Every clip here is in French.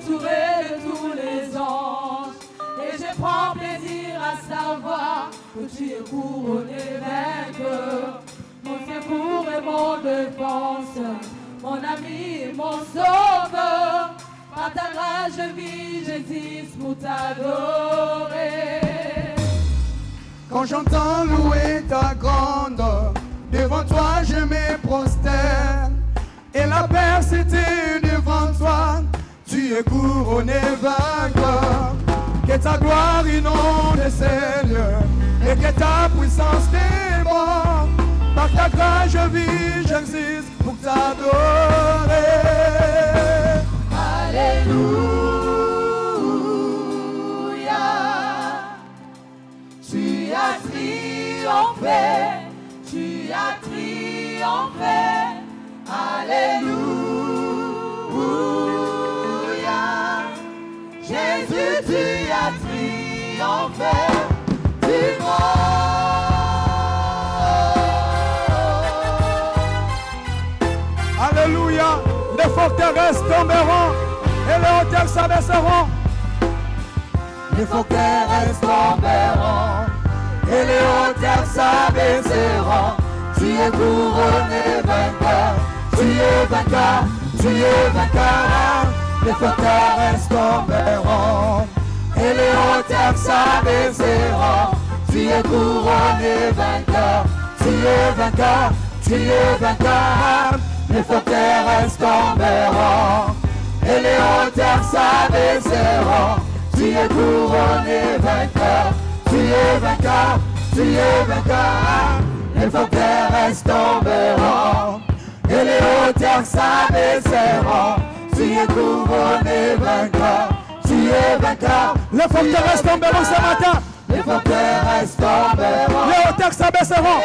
entouré de tous les anges. Et je prends plaisir à savoir que tu es couronné vainqueur. Mon secours et mon défenseur, mon ami et mon sauveur. Par ta grâce je vis, j'existe pour t'adorer. Quand j'entends louer ta grandeur, devant toi je me prosterne. Et la persécution devant toi, tu es couronné vainqueur. Que ta gloire inonde, Seigneur, et que ta puissance déborde. Par ta grâce je vis, j'existe pour t'adorer. Alléluia, tu as triomphé, tu as triomphé. Alléluia, Jésus, tu as triomphé du monde. Alléluia, les forteresses tomberont et les hauteurs s'abaisseront. Les forteresses tomberont et les hauteurs s'abaisseront. Tu es couronné vainqueur, tu es vainqueur, tu es vainqueur. Les forteresses tomberont et les hauteurs s'abaisseront. Tu es couronné vainqueur, tu es vainqueur, tu es vainqueur. Les forteresses tomberont et les hauteurs s'abaisseront. Tu es couronné vainqueur, tu es vainqueur, tu es vainqueur. Les forteresses tomberont et les hauteurs s'abaisseront. Tu es couronné vainqueur, tu es vainqueur. Les forteresses tomberont ce matin. Les forteresses tomberont, les hauteurs s'abaisseront.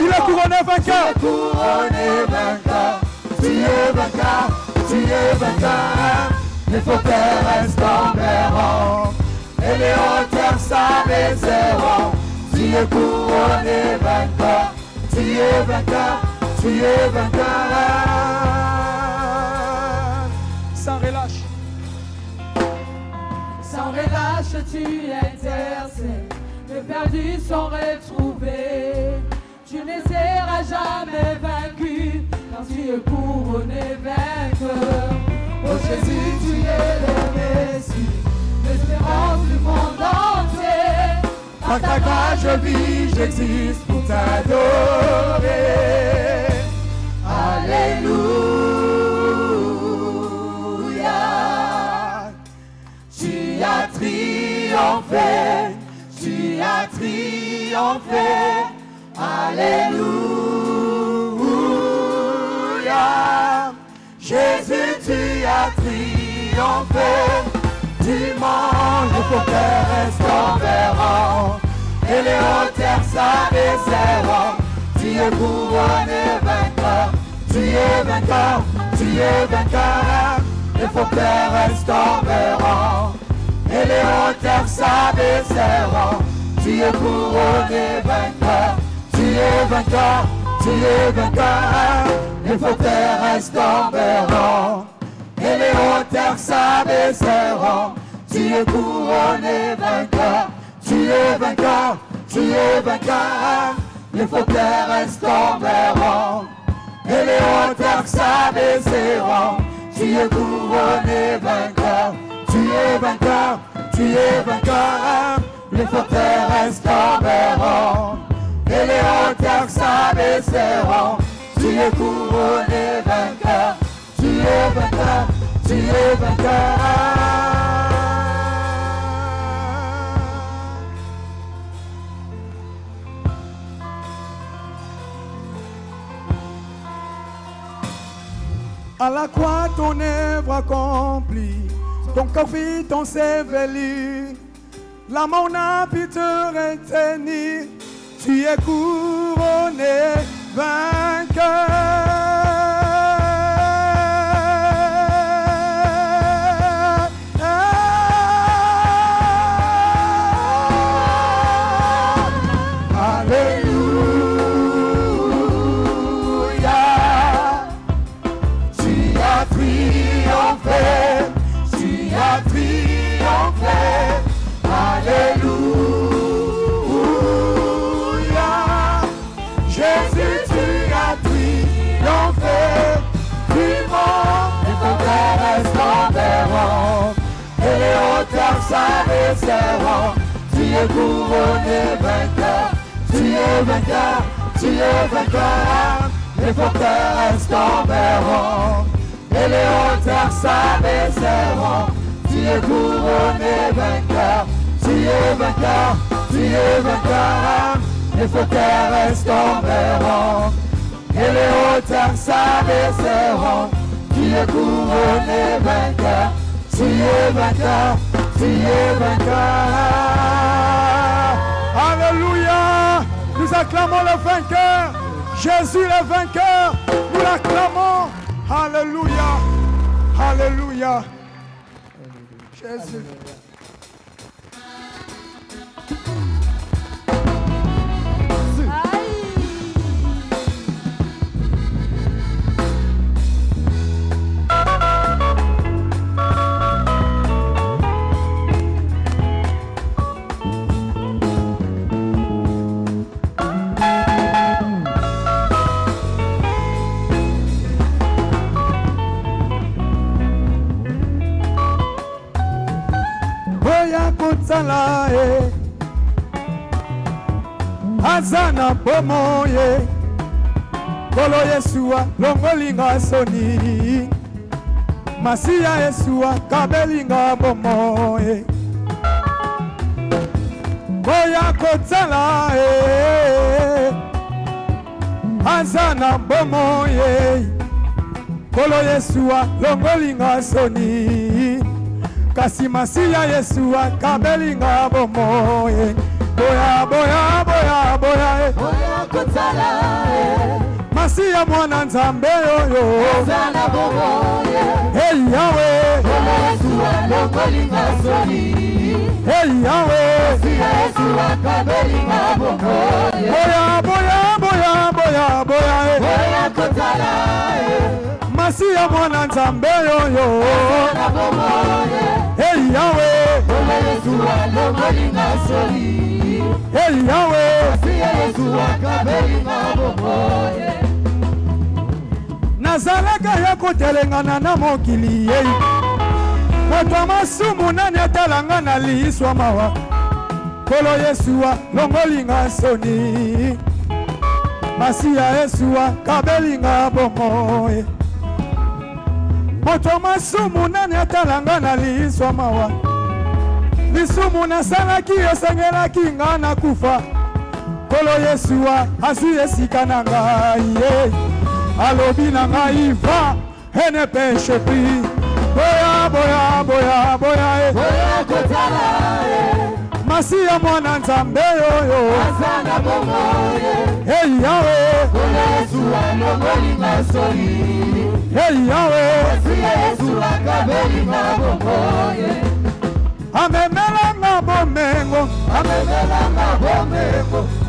Il est couronné vainqueur. Tu es couronné vainqueur, tu es vainqueur, tu es vainqueur. Les forteresses tomberont et les hauteurs s'abaisseront. Tu es couronné vainqueur, tu es vainqueur, tu es vainqueur. Sans relâche. Sans relâche tu intercèdes, les perdus sont retrouvés. Tu ne seras jamais vaincu, car tu es couronné vainqueur. Oh Jésus, tu es le Messie, l'espérance du monde entier. Par ta grâce je vis, j'existe pour t'adorer. Alléluia, tu as triomphé, tu as triomphé. Alléluia, Jésus, tu as triomphé. Du monde, les forteresses tomberont et les hauteurs s'abaisseront. Tu es couronné vainqueur, tu es vainqueur, tu es vainqueur. Les forteresses tomberont et les hauteurs s'abaisseront. Tu es couronné vainqueur, tu es vainqueur, tu es vainqueur. Les forteresses tomberont et les hauteurs s'abaisseront. Tu es couronné vainqueur, tu es vainqueur, tu es vainqueur. Les forteresses tomberont et les hauteurs s'abaisseront. Tu es couronné vainqueur, tu es vainqueur, tu es vainqueur. Les forteresses tomberont et les hauteurs s'abaisseront. Tu es couronné vainqueur, tu es vainqueur, tu es vainqueur. À la croix, ton œuvre accomplie, ton corps vit, ton sévelu. La mort n'a pu te retenir, tu es couronné vainqueur. Alléluia, tu as triomphé. s'abaisseront. Tu es couronné vainqueur, tu es vainqueur, tu es vainqueur. Les forteresses tomberont et les hauteurs s'abaisseront. Tu es couronné vainqueur, tu es vainqueur, tu es vainqueur. Les forteresses tomberont et les hauteurs s'abaisseront. Tu es couronné vainqueur, tu es vainqueur, tu es vainqueur. Alléluia. Nous acclamons le vainqueur. Jésus le vainqueur. Nous l'acclamons. Alléluia. Alléluia. Jésus. Azana pomoye Kolo Yesua longolinga soni Masia Yesua kabelinga pomoye Boya kotala Azana pomoye Kolo Yesua longolinga soni Kasi Masia Yesua kabelinga pomoye Boya, boya, boya, boya, boya kotala Masia mwana nzambe yoyo Azana bomoye Hey Yahweh Bola Yesua longolinga soni Hey Yahweh Masia Yesua kabelinga bomoye Boya, boya, boya, boya, boya Boya kotala Masia mwana nzambe yoyo Azana bomoye Hey Yahweh Bola Yesua longolinga soni Hey Yahweh, Nazalaka ya kotelengana na mokili ye Moto masumu nani atalanga na liiswa mawa Kolo Yesua longolinga soni Masia Yesua kabelinga bomoye Moto masumu nani atalanga na liiswa mawa Lisumu nasalaki esengelaki nga na kufa Kolo Yesua azwi esika na ngai Alobi na ngai va et ne pêche plus Boya, boya, boya, boya Boya kotala Masia mwana nzambe yoyo Azana bomoye Hey Yahweh Kolo Yesua longolinga soni Hey Yahweh Masia Yesua kabelinga bomoye Amemelanga bomengo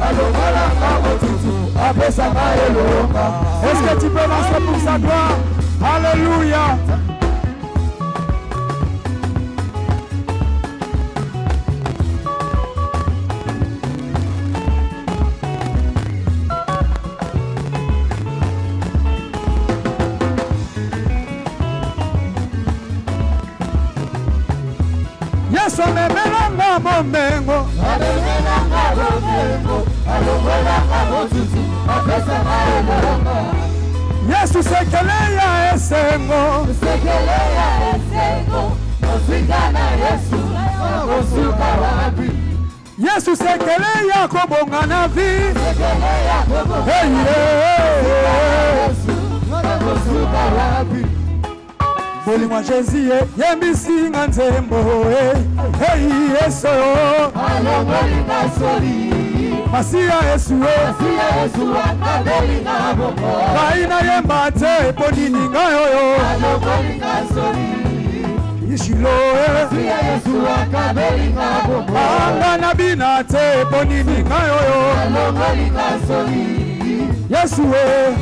Alongalanga botutu Apesanga elonga Est-ce que tu peux lancer pour sa gloire? Alléluia. Yesu amemelanga bomengo alongalanga botutu apesanga elonga Yesu sekele ya esengo Osikana Yesu Osuka wapi Yesu sekele ya kobonga na vi Hey Yesu Osuka wapi Boli mwa Jésus yembisinga nzembo Hey Yesu alongolinga soli Masia Yesu akabelinga bomo Kaina yemba te ponini ngayoyo alongolinga soli Ishilo Masia Yesu akabelinga bomo Anga nabina te ponini ngayoyo alongolinga soli Yesu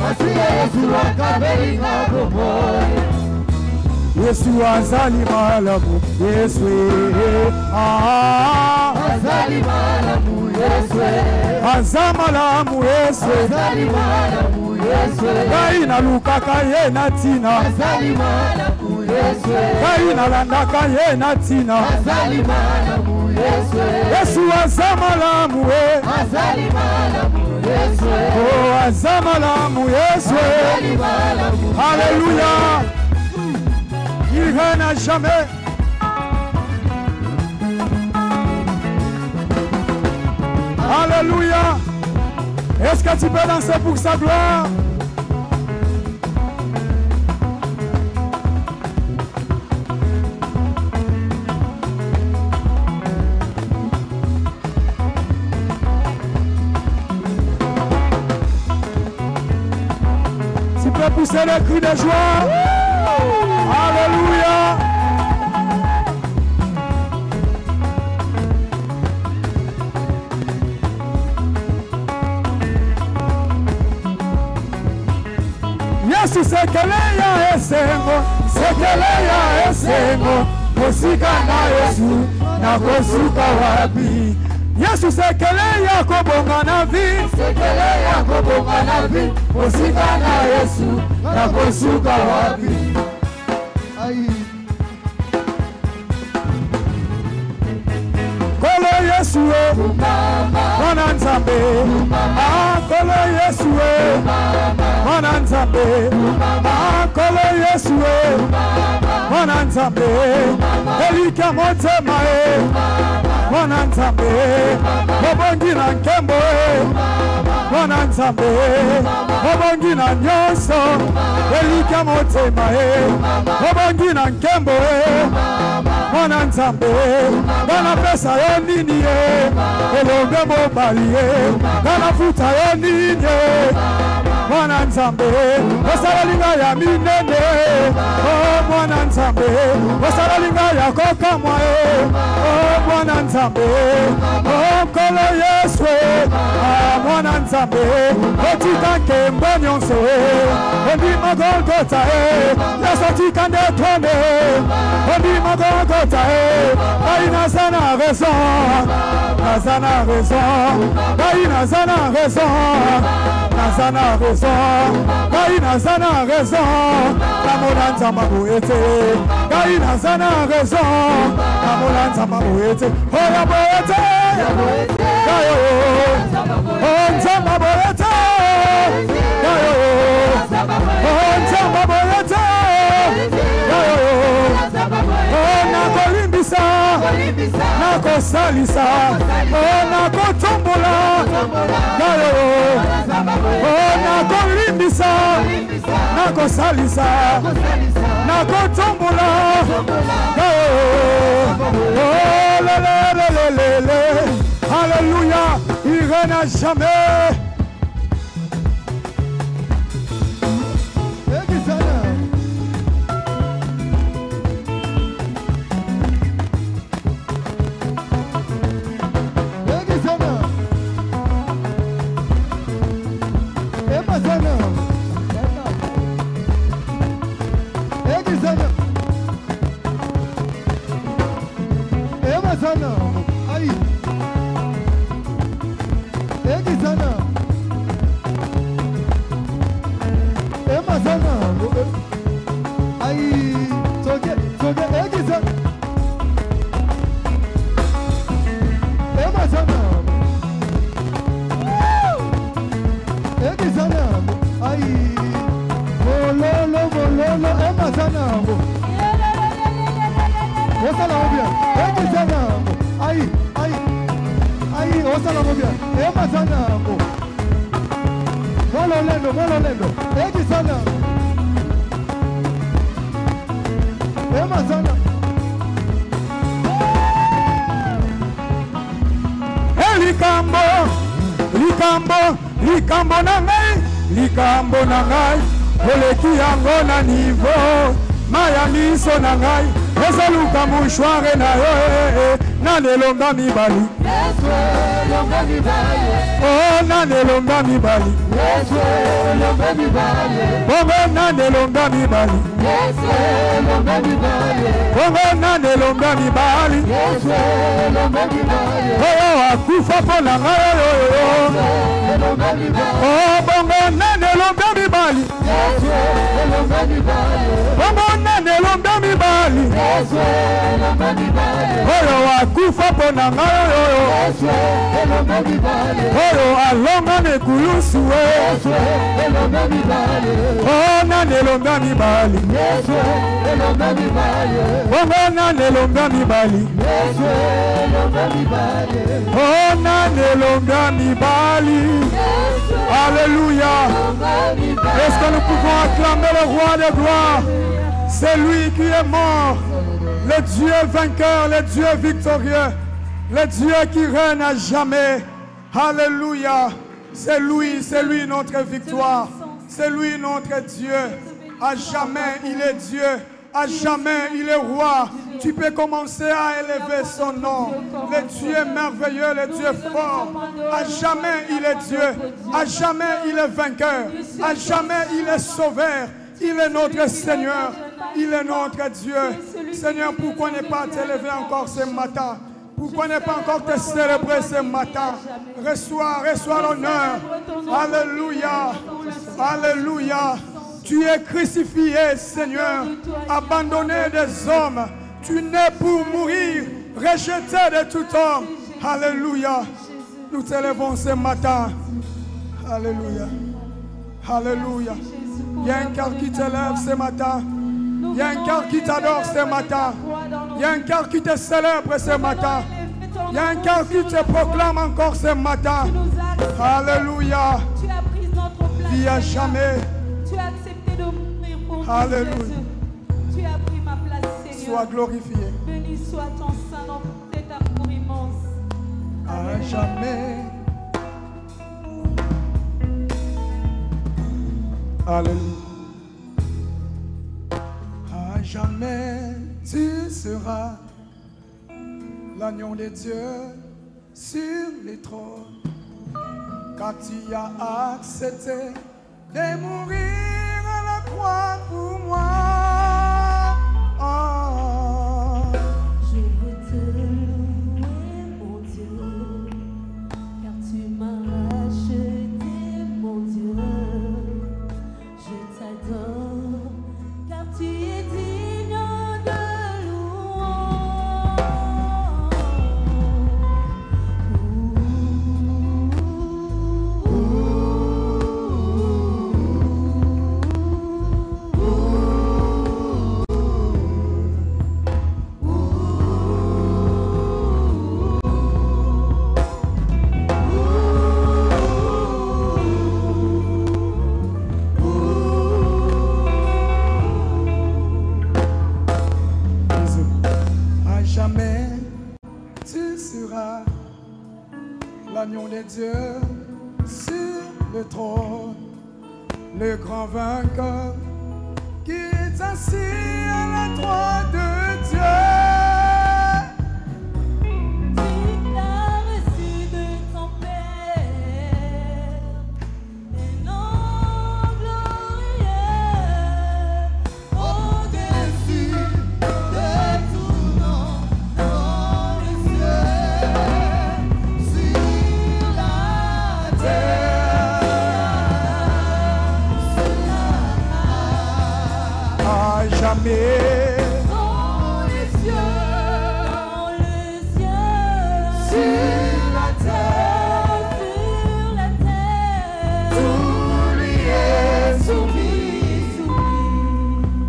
Masia Yesu akabelinga bomo Yesu azali malamu Yesu azali malamu Yesu azamalamu Yesu azali malamu Yesu Kaina lukaka ye natina azali malamu Yesu Kai nalandaka ye na tina. Azali malamu Yesu. Yesu aza malamu e. Azali malamu Yesu. Oh aza malamu Yesu. Azali malamu. Alléluia. Il règne à jamais. Alléluia. Est-ce que tu peux danser pour sa gloire? Tu peux pousser les cris de joie. Alléluia. Yesu sekeleya esengo, sekeleya esengo, musika na Yesu, na kosuka wapi. Yesu sekeleya kobonga na vi, sekeleya kobonga na vi, musika na Yesu, na kosuka wapi. Kolo Yesu e, mwana nzambe. Kolo Yesu e, mwana nzambe. Kolo Yesu e, mwana nzambe. Elika motema e, mwana nzambe. Obongi na nkembo e, mwana nzambe. Obongi na nyonso. Elika motema e, obongi na nkembo e, mwana nzambe. Bana pesa yo nini e, elonge mobali e, bana futa yo nini e, mwana nzambe. Osala linga ya minene, oh mwana nzambe. Osala linga ya kokamwa e, oh mwana nzambe. Oh kolo Yesu e, mwana nzambe. Otika nkembo nyonso e, ondima Golgotha e, yasotika ndetone e, ondima Golgotha e, baina sana raison, nazana raison, baina sana raison, nazana raison, baina sana raison, namona nzamba boete, baina sana raison, namona nzamba boete, oya boete, kayo, oh nzamba boete, kayo, oh nzamba boete, kayo, oh nakolimbisa, nakosalisa, oh nakotombola, kayo, oh nakolimbisa, nakosalisa, nakotombola, kayo, oh lelelelelele, alléluia, il règne à jamais. Likambo na ngai, likambo na ngai, oleki yango na niveau, maya miso na ngai, ezaluka mouchoire na yo, nanelonga mibali. Yesu elonga mibali. Oh nanelonga mibali. Yesu elonga mibali. Bongo nanelonga mibali. Yesu elonga mibali. Bongo nanelonga mibali. Yesu elonga mibali. Oh akufa pona ngai yo. Elonga mibali. Oh bongo nanelonga mibali. Yesu elonga mibali. Bongo nanelonga mibali. akufa pona ngai oyo oyo alonga nekulusu ona nelonga mibali ona nelonga mibali ona nelonga mibali. Alléluia. Est-ce que nous pouvons acclamer le roi de gloire? C'est lui qui est mort, le Dieu vainqueur, le Dieu victorieux, le Dieu qui règne à jamais. Alléluia. C'est lui notre victoire. C'est lui notre Dieu. À jamais il est Dieu. À jamais il est roi. Tu peux commencer à élever son nom. Le Dieu merveilleux, le Dieu fort. À jamais il est Dieu. À jamais il est vainqueur. À jamais il est sauveur. Il est notre Seigneur. Il est notre Dieu. Seigneur, pourquoi ne pas t'élever encore ce matin? Pourquoi ne pas encore te célébrer ce matin? Reçois l'honneur. Alléluia. Alléluia. Tu es crucifié, Seigneur, abandonné des hommes. Tu nais pour mourir, rejeté de tout homme. Alléluia. Nous t'élevons ce matin. Alléluia. Alléluia. Il y a un cœur qui t'élève ce matin. Il y a un cœur qui t'adore ce matin. Il y a un cœur qui te célèbre ce matin. Il y a un cœur qui te proclame encore ce matin. Alléluia. Il n'y a jamais. Tu as accepté de mourir pour nous. Alléluia. Tu as pris ma place, Seigneur. Sois glorifié. Béni soit ton Saint-Nom pour cet amour immense. À jamais. Alléluia. À jamais tu seras l'agneau de Dieu sur les trônes. Car tu as accepté de mourir à la croix pour moi. Oh. Je veux te louer, mon Dieu, car tu m'as racheté, mon Dieu. Je t'adore, car tu es digne de louange. L'agneau de Dieu sur le trône, le grand vainqueur qui est assis à la droite de Dieu. Tu l'as reçu de ton Père, et non glorieux, au-dessus de tout nom, dans le ciel, sur la terre, À jamais. dans les cieux, sur la terre, Tout lui est soumis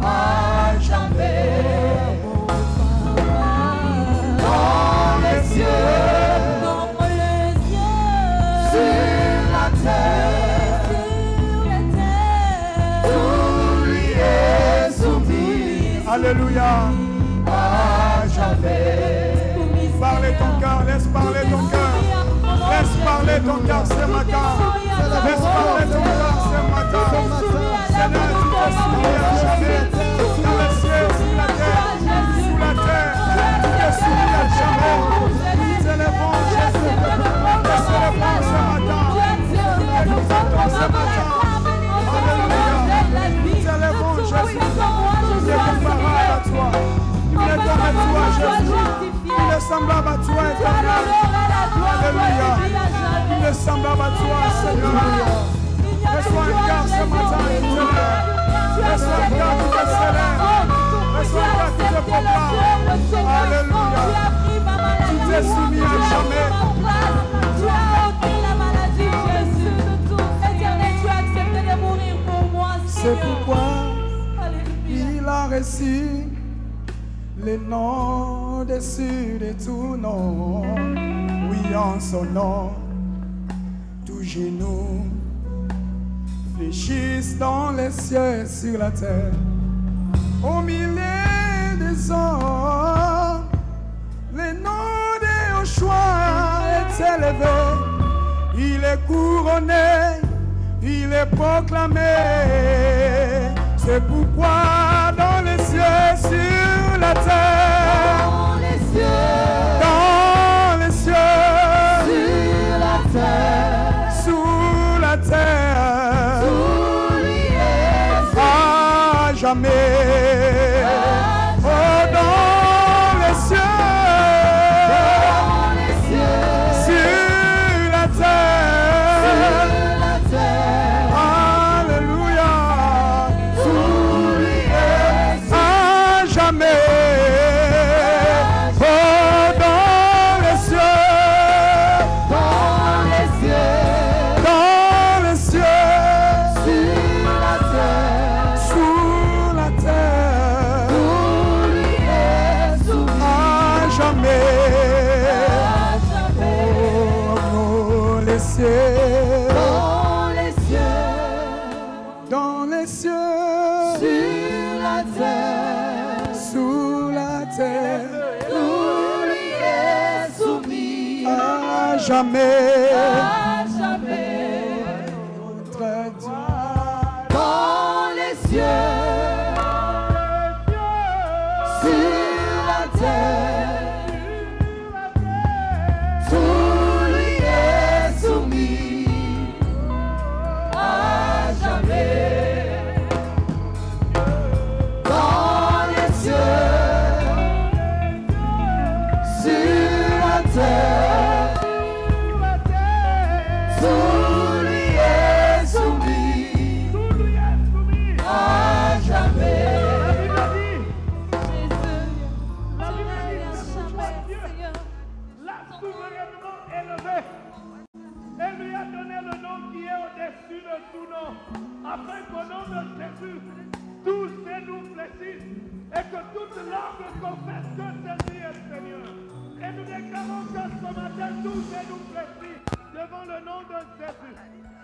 à jamais. Dans les cieux, sur la terre, tout lui est soumis. Alléluia. À jamais. Parlez ton cœur, laisse parler ton cœur. Laisse parler ton cœur ce matin. Laisse parler ton cœur ce matin. Seigneur, tu es soumis à jamais. Dans le ciel, sur la terre, sous la terre, tu es soumis à jamais. Nous t'élevons, Jésus. Nous célébrons ce matin. Et nous fêtons ce matin. Alléluia. Nous t'élevons, Jésus. Nous sommes comparables à toi. Nous les donnons à toi, Jésus. Il est semblable à toi, éternel. Alléluia. Il est semblable à toi, Seigneur. Reçois un cœur ce matin qui te lève. Reçois un cœur qui te célèbre. Reçois un cœur qui te proclame. Alléluia. Tu jamais. Tu as ôté la maladie, Jésus. Éternel, tu as accepté de mourir pour moi, C'est Seigneur. pourquoi Alléluia. il a reçu le nom dessus de tout nom. Oui, en son nom, tout genou fléchissent dans les cieux et sur la terre. Au milieu des hommes, le nom de Yoshua est élevé. Il est couronné, il est proclamé. C'est pourquoi dans les cieux, sur la terre, Dans les cieux, dans les cieux, sur la terre, sous la terre, sous lui est à jamais. Oh, dans les cieux, sur la terre, alléluia, sous lui est à jamais. Oh, dans les cieux, sous la terre, à jamais. Oh, les cieux, dans les cieux, sous la terre, à jamais. Notre Dieu. Dans les cieux, sur la terre, tout lui est soumis à jamais. Dans les cieux, sur la terre, tout lui est soumis à jamais. L'a souverainement élevé. Elle lui a donné le nom qui est au-dessus de tout nom, afin qu'au nom de Jésus, tous ces nous fléchissent et que toute langue confesse que Jésus est Seigneur. Et nous déclarons que ce matin, tous ces nous fléchissent devant le nom de Jésus.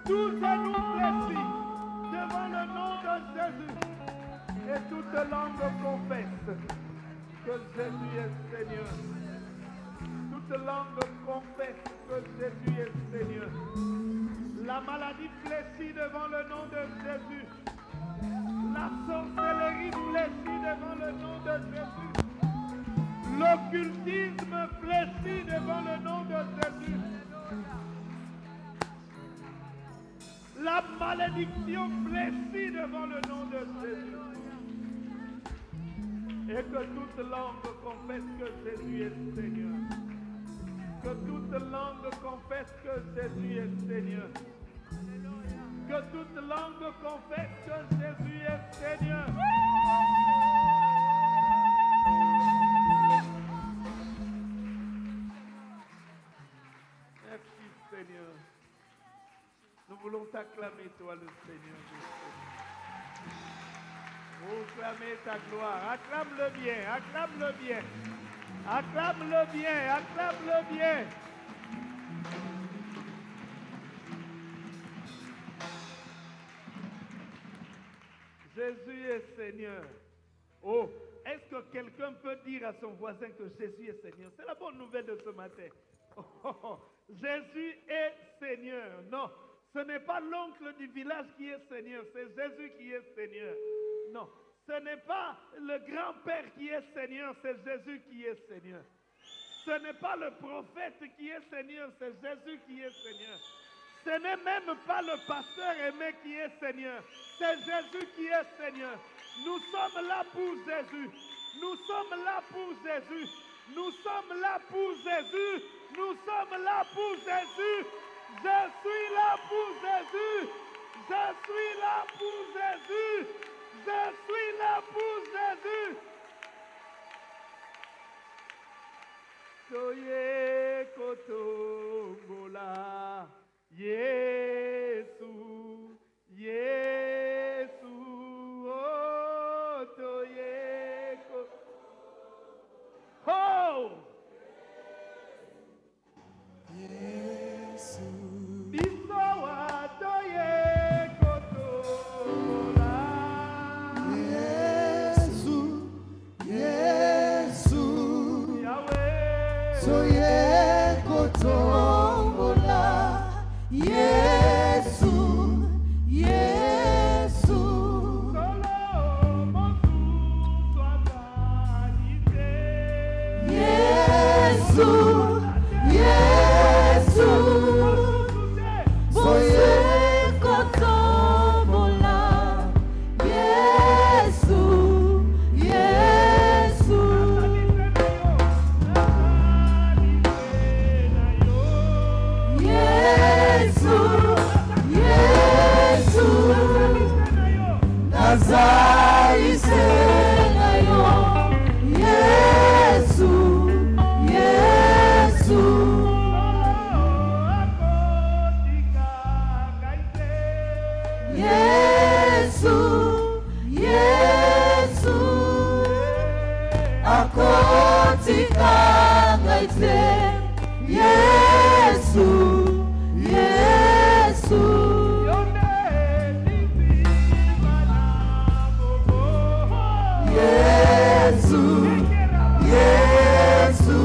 Tous ces nous fléchissent devant le nom de Jésus. Et toute langue confesse que Jésus est Seigneur. Toute langue confesse que Jésus est Seigneur. La maladie fléchit devant le nom de Jésus. La sorcellerie fléchit devant le nom de Jésus. L'occultisme fléchit devant le nom de Jésus. La malédiction fléchit devant le nom de Jésus. Et que toute langue confesse que Jésus est Seigneur. Que toute langue confesse que Jésus est Seigneur. Que toute langue confesse que Jésus est Seigneur. Merci Seigneur. Nous voulons t'acclamer toi le Seigneur. Proclamer ta gloire. Acclame-le bien, acclame-le bien. Acclame-le bien, acclame-le bien. Jésus est Seigneur. Oh, est-ce que quelqu'un peut dire à son voisin que Jésus est Seigneur? C'est la bonne nouvelle de ce matin. Oh, Jésus est Seigneur. Non, ce n'est pas l'oncle du village qui est Seigneur, c'est Jésus qui est Seigneur. Non, ce n'est pas le grand-père qui est Seigneur, c'est Jésus qui est Seigneur. Ce n'est pas le prophète qui est Seigneur, c'est Jésus qui est Seigneur. Ce n'est même pas le pasteur aimé qui est Seigneur, c'est Jésus qui est Seigneur. Nous sommes là pour Jésus. Nous sommes là pour Jésus. Nous sommes là pour Jésus. Nous sommes là pour Jésus. Je suis là pour Jésus. Je suis là pour Jésus. Je suis là pour Jésus. Soyez kotombola. Yesu, Yesu, oh, toye kotombola. Oh! Yesu. Bisowa toye kotombola. Yesu, Yesu. Yahweh. Toye kotombola. Yesu, Yesu. Solo motu swabanize. Yesu, Yesu. Toye kotombola. Yesu, Yesu. Yesu, Yesu. Nazari senayo. Yesu, Yesu. Yesu, Yesu. Akotika ngaite. Yesu, Yesu. Yesu, Yesu.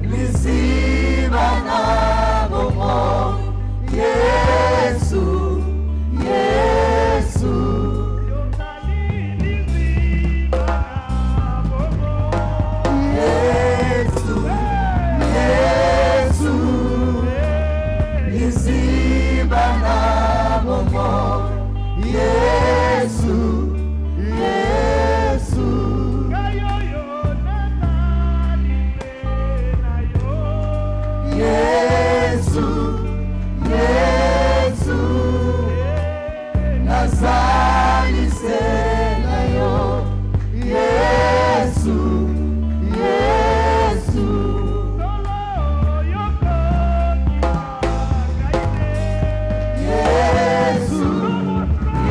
Lisiba na bomo. Yesu, Yesu. Yesu, Yesu. Lisiba na bomo. Yesu, Yesu. Yesu, Yesu. Nazali senayo. Yesu, Yesu. Yesu,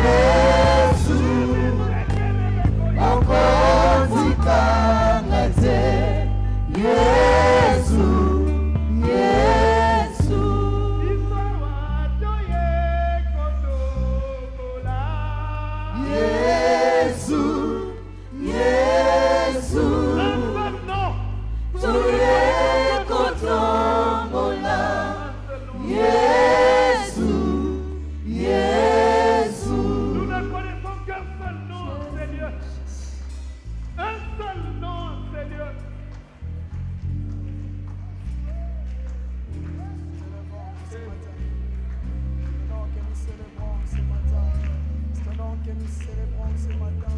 Yesu. Okotika ngate. Yesu, Yesu. Yesu, Yesu. Toye kotombola. Yesu, Yesu. Nous ne connaissons qu'un seul nom, Seigneur. Un seul nom, Seigneur. C'est ton nom que nous célébrons ce matin.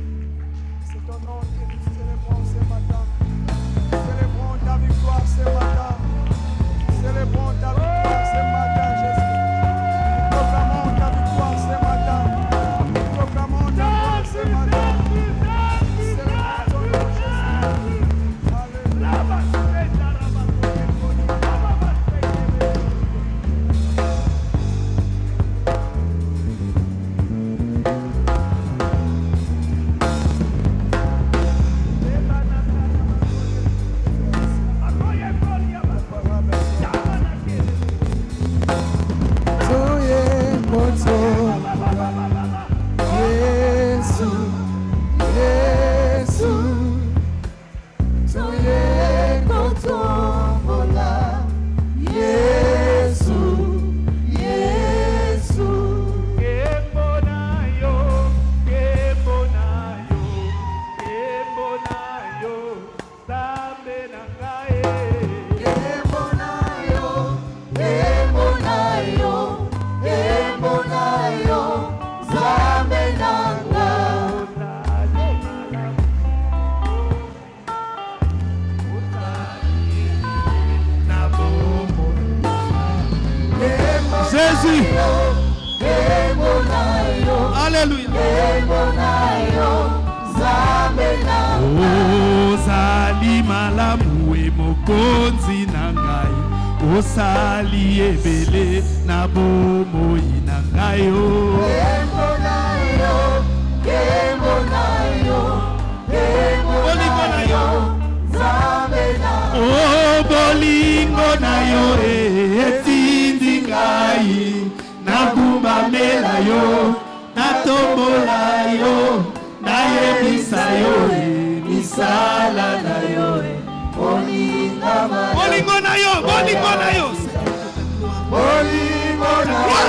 C'est ton nom que nous célébrons ce matin. Célébrons ta victoire ce matin. Célébrons ta victoire ce matin, Jésus. Proclamons ta victoire ce matin. Proclamons ta victoire ce matin. Célébrons ton nom, Jésus. Alléluia. Jésus. Alléluia. Ozali malamu e mokonzi na osali ebele na bomoi na ngai yo. Oh, bolingo na yo etindi ngai na kumamela yo na tombola yo na yebisa yo misala na yo bolingo na yo bolingo na yo bolingo na yo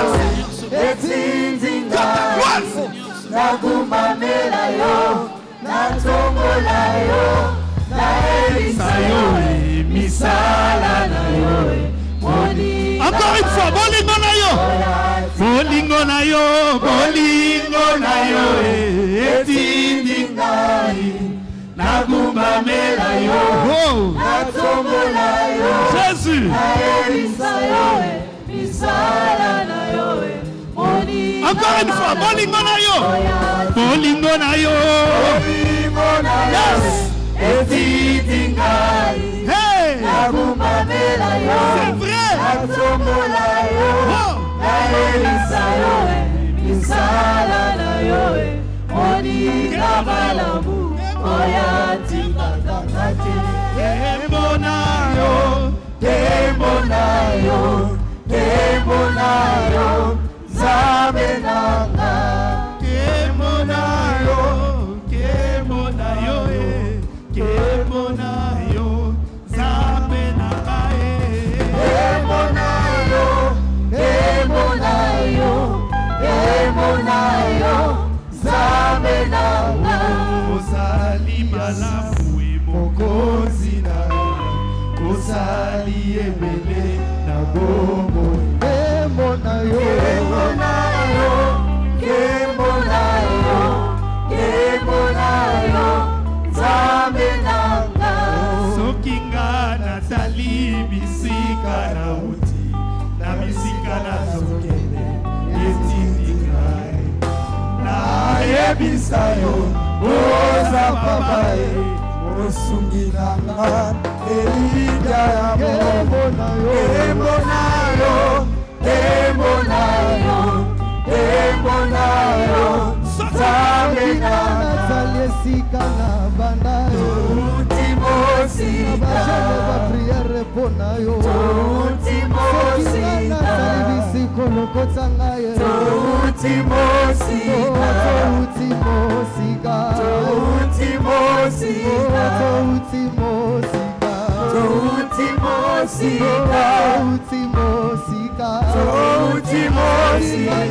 etindi ngai na kumamela yo na tombola yo na yebisa yo misala na yo. Encore une fois, bolingo na yo, bolingo na yo, bolingo na yo, etindi ngai, na kumamela yo, na tombola yo, Jésus, na yebisa yo, misala na yo. Encore une fois, bolingo na yo, bolingo na yo, bolingo na yo, etindi ngai. C'est vrai. Bisayo, oza papae, osungilanga, elida ya monayo, emonayo, emonayo, emonayo, zamena, zalesika na bandayo, utimosika, priere ponayo, utimosika, salibisiko lokotangaye, utimosika, utimosika, utimosika, utimosika, utimosika, utimosika, utimosika,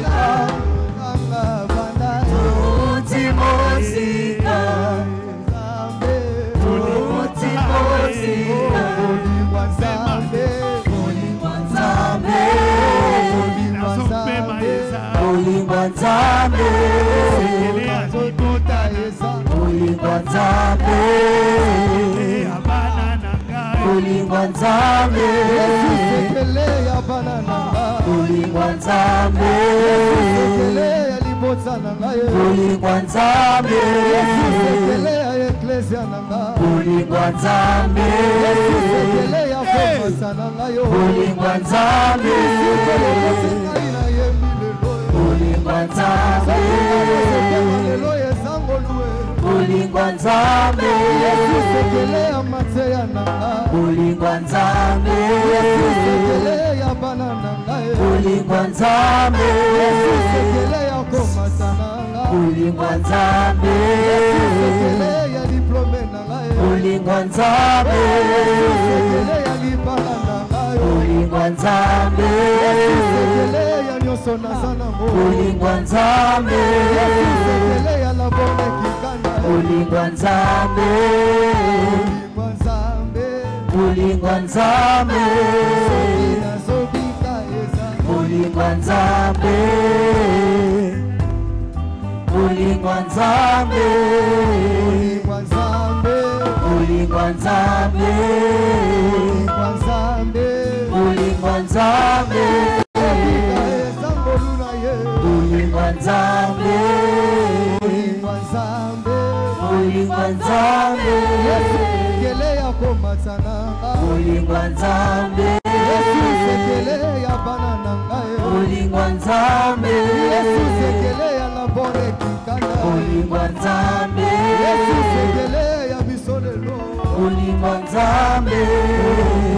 sekele ya bana nangae Olingwa Nzambe Yesu sekele ya labore kikana Olingwa Nzambe Yesu sekele ya bisolelo Olingwa Nzambe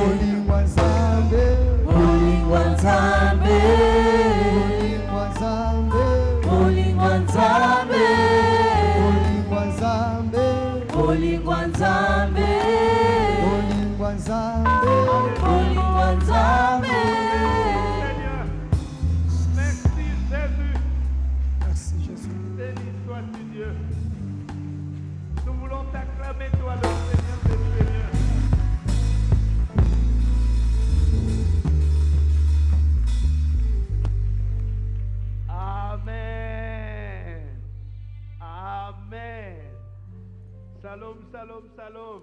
Olingwa Nzambe Olingwa Nzambe Olingwa Nzambe Olingwa Nzambe Olingwa Nzambe Olingwa Nzambe Olingwa Nzambe Olingwa Nzambe. Seigneur, merci Jésus. Merci Jésus. Béni sois-tu Dieu. Nous voulons t'acclamer toi le Seigneur des Seigneurs. Amen. Amen. Shalom, shalom, shalom.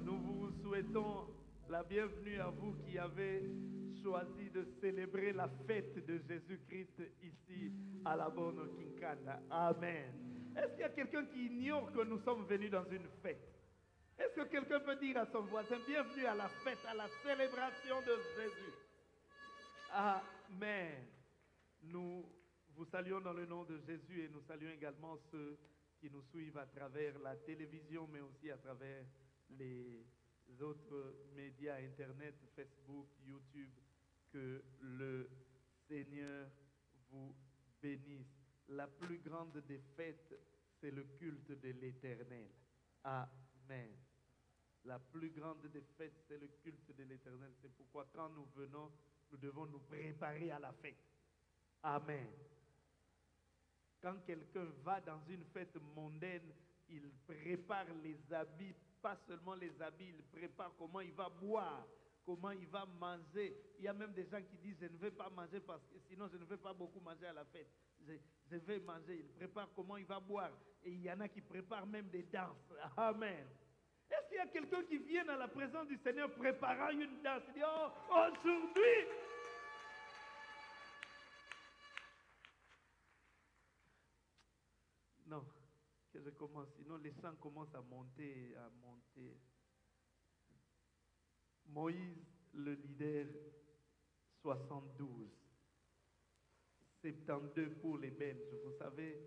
Nous vous souhaitons la bienvenue à vous qui avez choisi de célébrer la fête de Jésus-Christ ici à la Bonne Kinkanda. Amen. Est-ce qu'il y a quelqu'un qui ignore que nous sommes venus dans une fête? Est-ce que quelqu'un peut dire à son voisin, bienvenue à la fête, à la célébration de Jésus? Amen. Nous vous saluons dans le nom de Jésus et nous saluons également ceux qui nous suivent à travers la télévision, mais aussi à travers les autres médias, Internet, Facebook, YouTube. Que le Seigneur vous bénisse. La plus grande des fêtes, c'est le culte de l'Éternel. Amen. La plus grande des fêtes, c'est le culte de l'Éternel. C'est pourquoi quand nous venons, nous devons nous préparer à la fête. Amen. Quand quelqu'un va dans une fête mondaine, il prépare les habits, pas seulement les habits, il prépare comment il va boire, comment il va manger. Il y a même des gens qui disent, je ne vais pas manger parce que sinon je ne vais pas beaucoup manger à la fête. Je vais manger. Il prépare comment il va boire. Et il y en a qui préparent même des danses. Amen. Est-ce qu'il y a quelqu'un qui vient à la présence du Seigneur préparant une danse? Il dit, oh, aujourd'hui, non, que je commence, sinon les chants commencent à monter, à monter. Moïse, le leader, 72. 72 pour les Belges. Vous savez,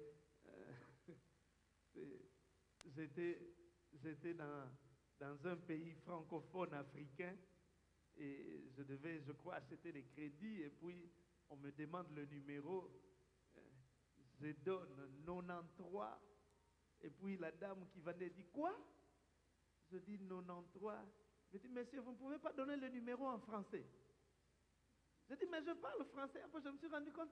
j'étais dans un pays francophone africain et je devais, je crois, acheter des crédits et puis on me demande le numéro. Je donne 93 et puis la dame qui vendait dit quoi? Je dis 93. Je dis monsieur, vous ne pouvez pas donner le numéro en français. Je dis mais je parle français. Après je me suis rendu compte,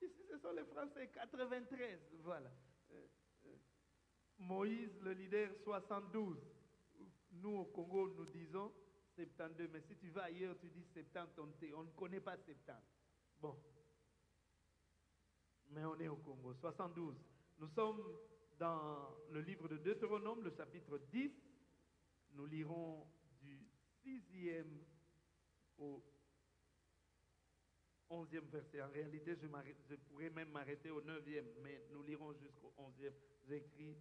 ici ce sont les Français, 93, voilà. Moïse le leader 72. Nous au Congo nous disons 72, mais si tu vas ailleurs tu dis 70, on ne connaît pas 70. Bon. Mais on est au Congo. 72. Nous sommes dans le livre de Deutéronome, le chapitre 10. Nous lirons du 6e au 11e verset. En réalité, je pourrais même m'arrêter au 9e, mais nous lirons jusqu'au 11e. J'ai écrit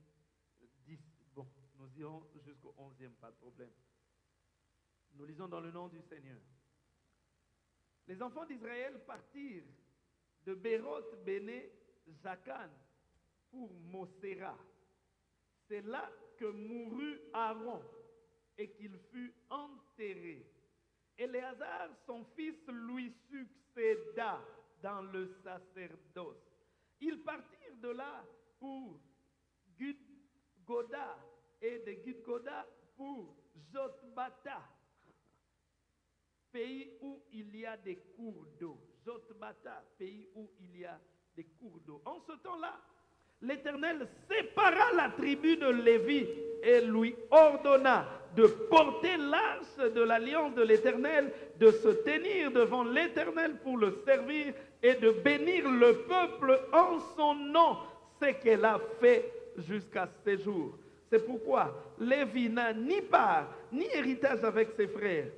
10. Bon, nous irons jusqu'au 11e, pas de problème. Nous lisons dans le nom du Seigneur. Les enfants d'Israël partirent de Béroth Béné Jacan pour Moséra. C'est là que mourut Aaron et qu'il fut enterré. Éléazar, son fils, lui succéda dans le sacerdoce. Ils partirent de là pour Gudgoda et de Gudgoda pour Jotbata, pays où il y a des cours d'eau. Jotbata, pays où il y a des cours d'eau. En ce temps-là, l'Éternel sépara la tribu de Lévi et lui ordonna de porter l'arche de l'alliance de l'Éternel, de se tenir devant l'Éternel pour le servir et de bénir le peuple en son nom, ce qu'elle a fait jusqu'à ce jour. C'est pourquoi Lévi n'a ni part ni héritage avec ses frères.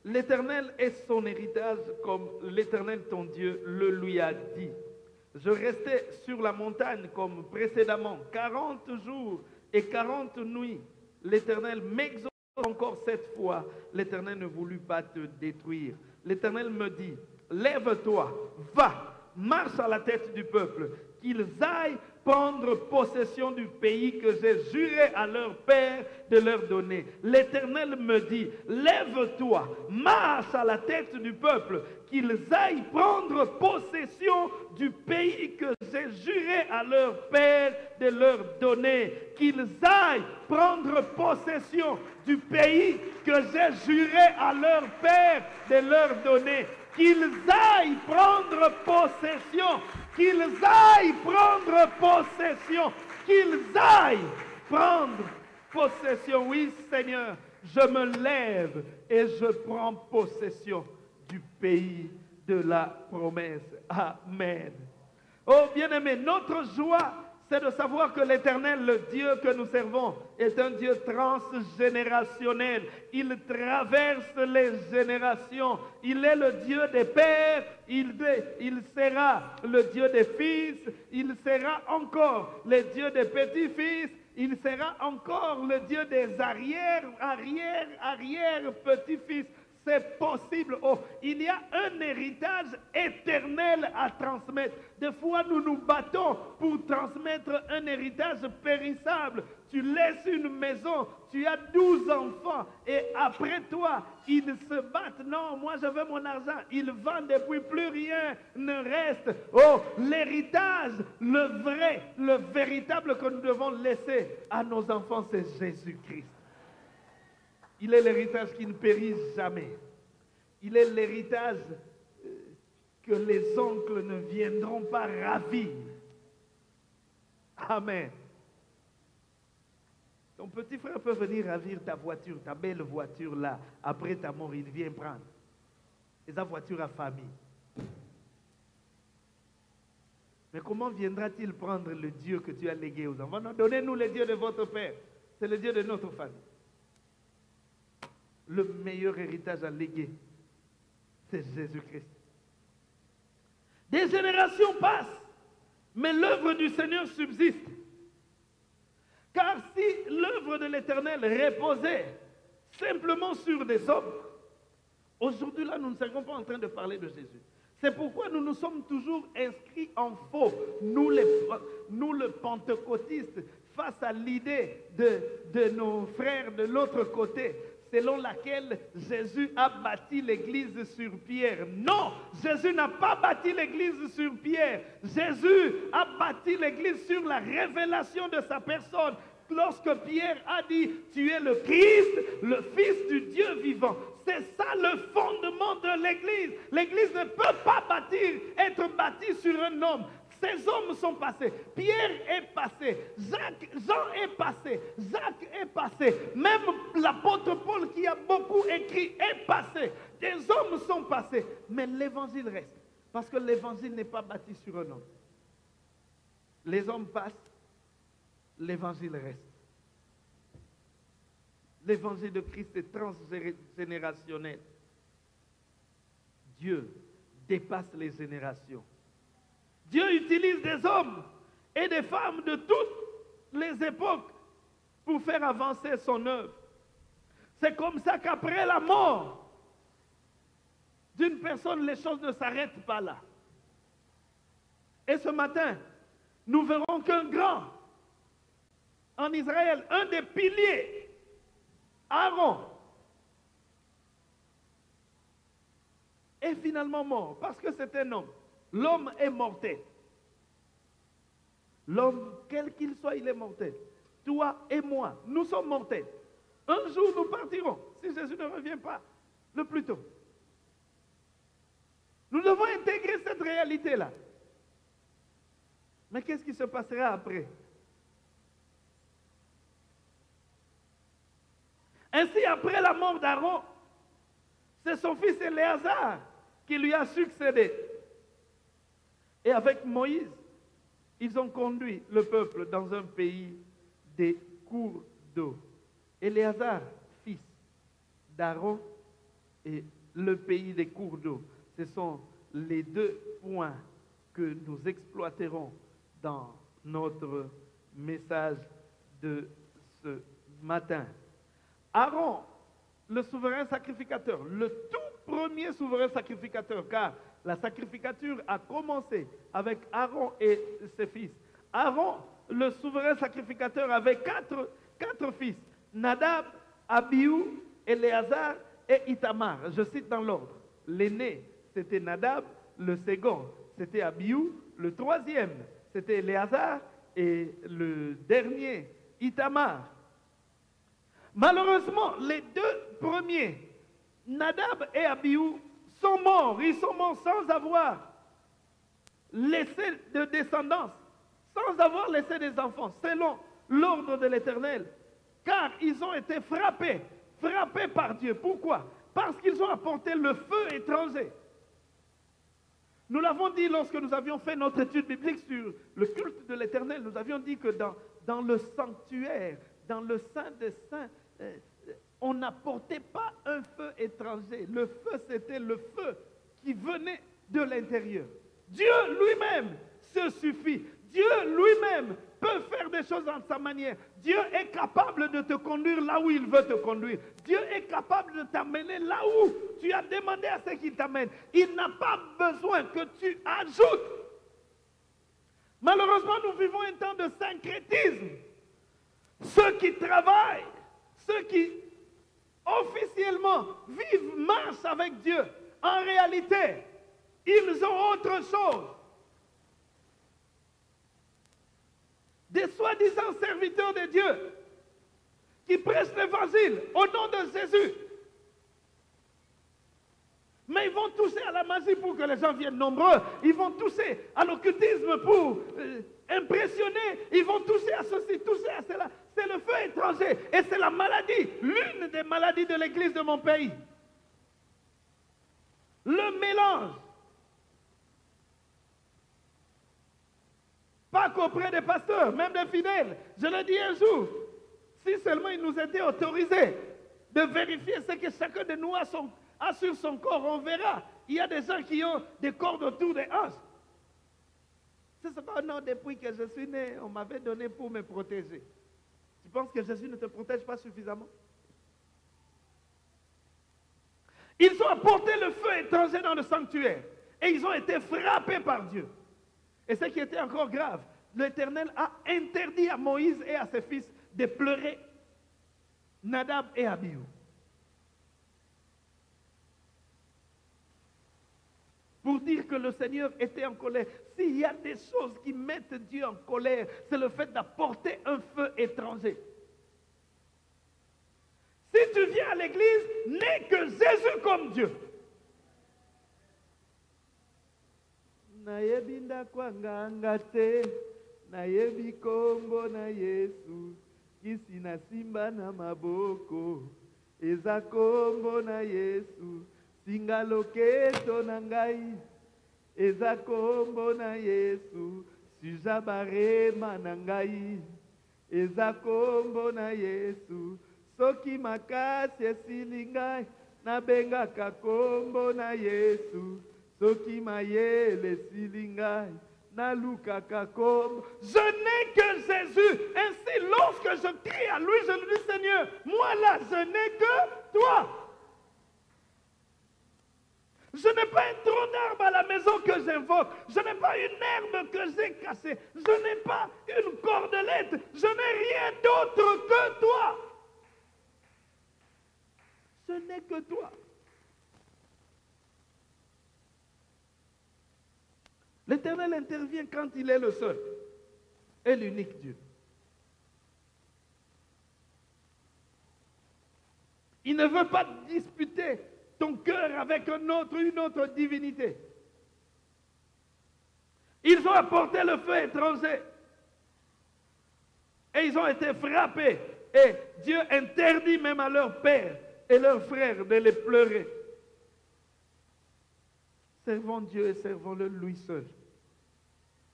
L'Éternel est son héritage comme l'Éternel ton Dieu le lui a dit. Je restais sur la montagne comme précédemment, 40 jours et 40 nuits. L'Éternel m'exhorta encore cette fois, l'Éternel ne voulut pas te détruire. L'Éternel me dit, lève-toi, va, marche à la tête du peuple, qu'ils aillent prendre possession du pays que j'ai juré à leur père de leur donner. L'Éternel me dit, lève-toi, marche à la tête du peuple, qu'ils aillent prendre possession du pays que j'ai juré à leur père de leur donner. Qu'ils aillent prendre possession du pays que j'ai juré à leur père de leur donner. Qu'ils aillent prendre possession. Qu'ils aillent prendre possession. Qu'ils aillent prendre possession. Oui, Seigneur, je me lève et je prends possession du pays de la promesse. Amen. Oh, bien-aimé, notre joie, c'est de savoir que l'Éternel, le Dieu que nous servons, est un Dieu transgénérationnel. Il traverse les générations. Il est le Dieu des pères, il sera le Dieu des fils, il sera encore le Dieu des petits-fils, il sera encore le Dieu des arrière petits-fils. C'est possible. Oh, il y a un héritage éternel à transmettre. Des fois, nous nous battons pour transmettre un héritage périssable. Tu laisses une maison, tu as 12 enfants et après toi, ils se battent. Non, moi je veux mon argent. Ils vendent et puis plus rien ne reste. Oh, l'héritage, le vrai, le véritable que nous devons laisser à nos enfants, c'est Jésus-Christ. Il est l'héritage qui ne périt jamais. Il est l'héritage que les oncles ne viendront pas ravir. Amen. Ton petit frère peut venir ravir ta voiture, ta belle voiture là. Après ta mort, il vient prendre. Et ta voiture à famille. Mais comment viendra-t-il prendre le Dieu que tu as légué aux enfants? Non, donnez-nous le Dieu de votre Père. C'est le Dieu de notre famille. Le meilleur héritage à léguer, c'est Jésus-Christ. Des générations passent, mais l'œuvre du Seigneur subsiste. Car si l'œuvre de l'Éternel reposait simplement sur des hommes, aujourd'hui là, nous ne serions pas en train de parler de Jésus. C'est pourquoi nous nous sommes toujours inscrits en faux, nous le pentecôtistes, face à l'idée de nos frères de l'autre côté, selon laquelle Jésus a bâti l'église sur Pierre. Non, Jésus n'a pas bâti l'église sur Pierre. Jésus a bâti l'église sur la révélation de sa personne. Lorsque Pierre a dit, tu es le Christ, le Fils du Dieu vivant. C'est ça le fondement de l'église. L'église ne peut pas être bâtie sur un homme. Ces hommes sont passés. Pierre est passé. Jean est passé. Jacques est passé. Même l'apôtre Paul qui a beaucoup écrit est passé. Des hommes sont passés. Mais l'évangile reste. Parce que l'évangile n'est pas bâti sur un homme. Les hommes passent. L'évangile reste. L'évangile de Christ est transgénérationnel. Dieu dépasse les générations. Dieu utilise des hommes et des femmes de toutes les époques pour faire avancer son œuvre. C'est comme ça qu'après la mort d'une personne, les choses ne s'arrêtent pas là. Et ce matin, nous verrons qu'un grand en Israël, un des piliers, Aaron, est finalement mort parce que c'est un homme. L'homme est mortel. L'homme, quel qu'il soit, il est mortel. Toi et moi, nous sommes mortels. Un jour, nous partirons, si Jésus ne revient pas le plus tôt. Nous devons intégrer cette réalité-là. Mais qu'est-ce qui se passera après? Ainsi, après la mort d'Aaron, c'est son fils Éléazar qui lui a succédé. Et avec Moïse, ils ont conduit le peuple dans un pays des cours d'eau. Éléazar, fils d'Aaron, et le pays des cours d'eau. Ce sont les deux points que nous exploiterons dans notre message de ce matin. Aaron, le souverain sacrificateur, le tout premier souverain sacrificateur, car la sacrificature a commencé avec Aaron et ses fils. Aaron, le souverain sacrificateur, avait quatre fils, Nadab, Abihu, Éléazar et Itamar. Je cite dans l'ordre. L'aîné, c'était Nadab, le second, c'était Abihu, le troisième, c'était Éléazar, et le dernier, Itamar. Malheureusement, les deux premiers, Nadab et Abihu, sont morts. Ils sont morts sans avoir laissé de descendance, sans avoir laissé des enfants, selon l'ordre de l'Éternel. Car ils ont été frappés par Dieu. Pourquoi? Parce qu'ils ont apporté le feu étranger. Nous l'avons dit lorsque nous avions fait notre étude biblique sur le culte de l'Éternel. Nous avions dit que dans le sanctuaire, dans le Saint des Saints, on n'apportait pas un feu étranger. Le feu, c'était le feu qui venait de l'intérieur. Dieu lui-même se suffit. Dieu lui-même peut faire des choses en sa manière. Dieu est capable de te conduire là où il veut te conduire. Dieu est capable de t'amener là où tu as demandé à ce qu'il t'amène. Il n'a pas besoin que tu ajoutes. Malheureusement, nous vivons un temps de syncrétisme. Ceux qui travaillent, ceux qui officiellement vivent, marchent avec Dieu, en réalité, ils ont autre chose. Des soi-disant serviteurs de Dieu qui prêchent l'évangile au nom de Jésus. Mais ils vont toucher à la magie pour que les gens viennent nombreux. Ils vont toucher à l'occultisme pour impressionner. Ils vont toucher à ceci, toucher à cela. C'est le feu étranger. Et c'est la maladie, l'une des maladies de l'église de mon pays. Le mélange. Pas qu'auprès des pasteurs, même des fidèles. Je l'ai dit un jour. Si seulement il nous était autorisé de vérifier ce que chacun de nous a sur son corps, on verra. Il y a des gens qui ont des cordes autour des hanches. C'est ce qu'on a depuis que je suis né, on m'avait donné pour me protéger. Tu penses que Jésus ne te protège pas suffisamment? Ils ont apporté le feu étranger dans le sanctuaire et ils ont été frappés par Dieu. Et ce qui était encore grave, l'Éternel a interdit à Moïse et à ses fils de pleurer Nadab et Abihu. Pour dire que le Seigneur était en colère. S'il y a des choses qui mettent Dieu en colère, c'est le fait d'apporter un feu étranger. Si tu viens à l'église, n'est que Jésus comme Dieu. Nayebinda kwanganga te, nayebi kombo na Yesu, kisi na simba na maboko, eza kombo na Yesu, singa loketo na ngai, eza kombo na Yesu, suja barema na ngai, eza kombo na Yesu, soki makasi esili ngai, nabengaka kombo na Yesu, soki mayele silingai na lukaka kombo. Je n'ai que Jésus. Ainsi, lorsque je crie à lui, je lui dis, Seigneur, moi là, je n'ai que toi. Je n'ai pas un tronc d'arbre à la maison que j'invoque. Je n'ai pas une herbe que j'ai cassée. Je n'ai pas une cordelette. Je n'ai rien d'autre que toi. Ce n'est que toi. L'Éternel intervient quand il est le seul et l'unique Dieu. Il ne veut pas disputer ton cœur avec une autre divinité. Ils ont apporté le feu étranger et ils ont été frappés. Et Dieu interdit même à leurs pères et leurs frères de les pleurer. Servons Dieu et servons-le lui seul.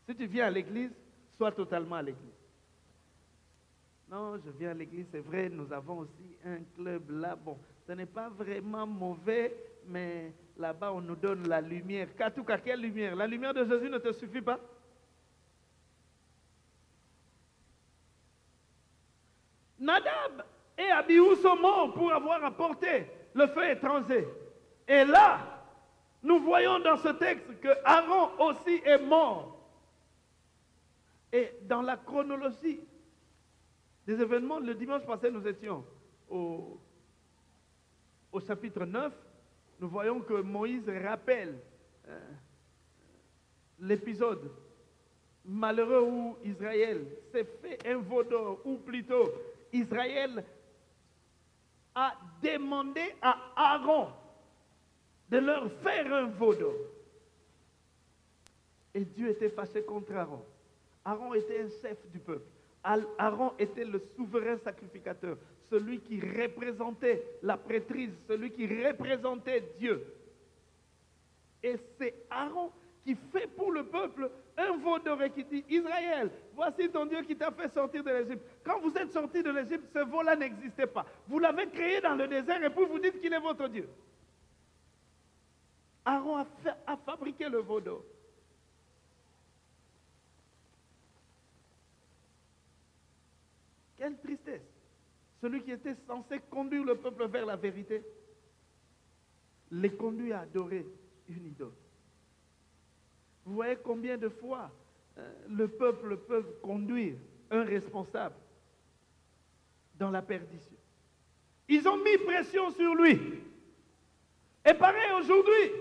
Si tu viens à l'église, sois totalement à l'église. Non, je viens à l'église, c'est vrai, nous avons aussi un club là. Bon, ce n'est pas vraiment mauvais, mais là-bas, on nous donne la lumière. Katouka, quelle lumière? La lumière de Jésus ne te suffit pas? Nadab et Abihu sont morts pour avoir apporté le feu étranger. Et là, nous voyons dans ce texte que Aaron aussi est mort. Et dans la chronologie des événements, le dimanche passé, nous étions au chapitre 9. Nous voyons que Moïse rappelle l'épisode malheureux où Israël s'est fait un veau d'or, ou plutôt Israël a demandé à Aaron de leur faire un veau d'or. Et Dieu était fâché contre Aaron. Aaron était un chef du peuple. Aaron était le souverain sacrificateur, celui qui représentait la prêtrise, celui qui représentait Dieu. Et c'est Aaron qui fait pour le peuple un veau d'or et qui dit: Israël, voici ton Dieu qui t'a fait sortir de l'Égypte. Quand vous êtes sortis de l'Égypte, ce veau-là n'existait pas. Vous l'avez créé dans le désert et puis vous dites qu'il est votre Dieu. Aaron a fabriqué le veau d'or. Quelle tristesse. Celui qui était censé conduire le peuple vers la vérité, les conduit à adorer une idole. Vous voyez combien de fois le peuple peut conduire un responsable dans la perdition. Ils ont mis pression sur lui. Et pareil aujourd'hui,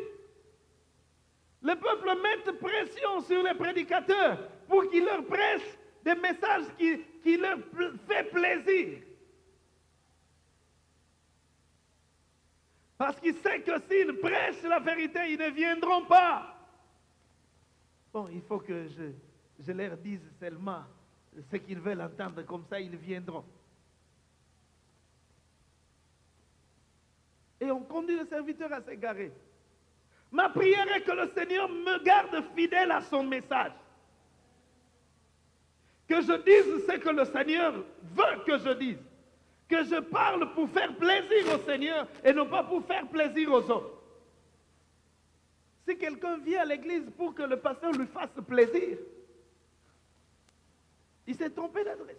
le peuple met pression sur les prédicateurs pour qu'ils leur prêchent des messages qui leur fait plaisir. Parce qu'ils savent que s'ils prêchent la vérité, ils ne viendront pas. Bon, il faut que je leur dise seulement ce qu'ils veulent entendre, comme ça ils viendront. Et on conduit le serviteur à s'égarer. Ma prière est que le Seigneur me garde fidèle à son message. Que je dise ce que le Seigneur veut que je dise. Que je parle pour faire plaisir au Seigneur et non pas pour faire plaisir aux autres. Si quelqu'un vient à l'église pour que le pasteur lui fasse plaisir, il s'est trompé d'adresse.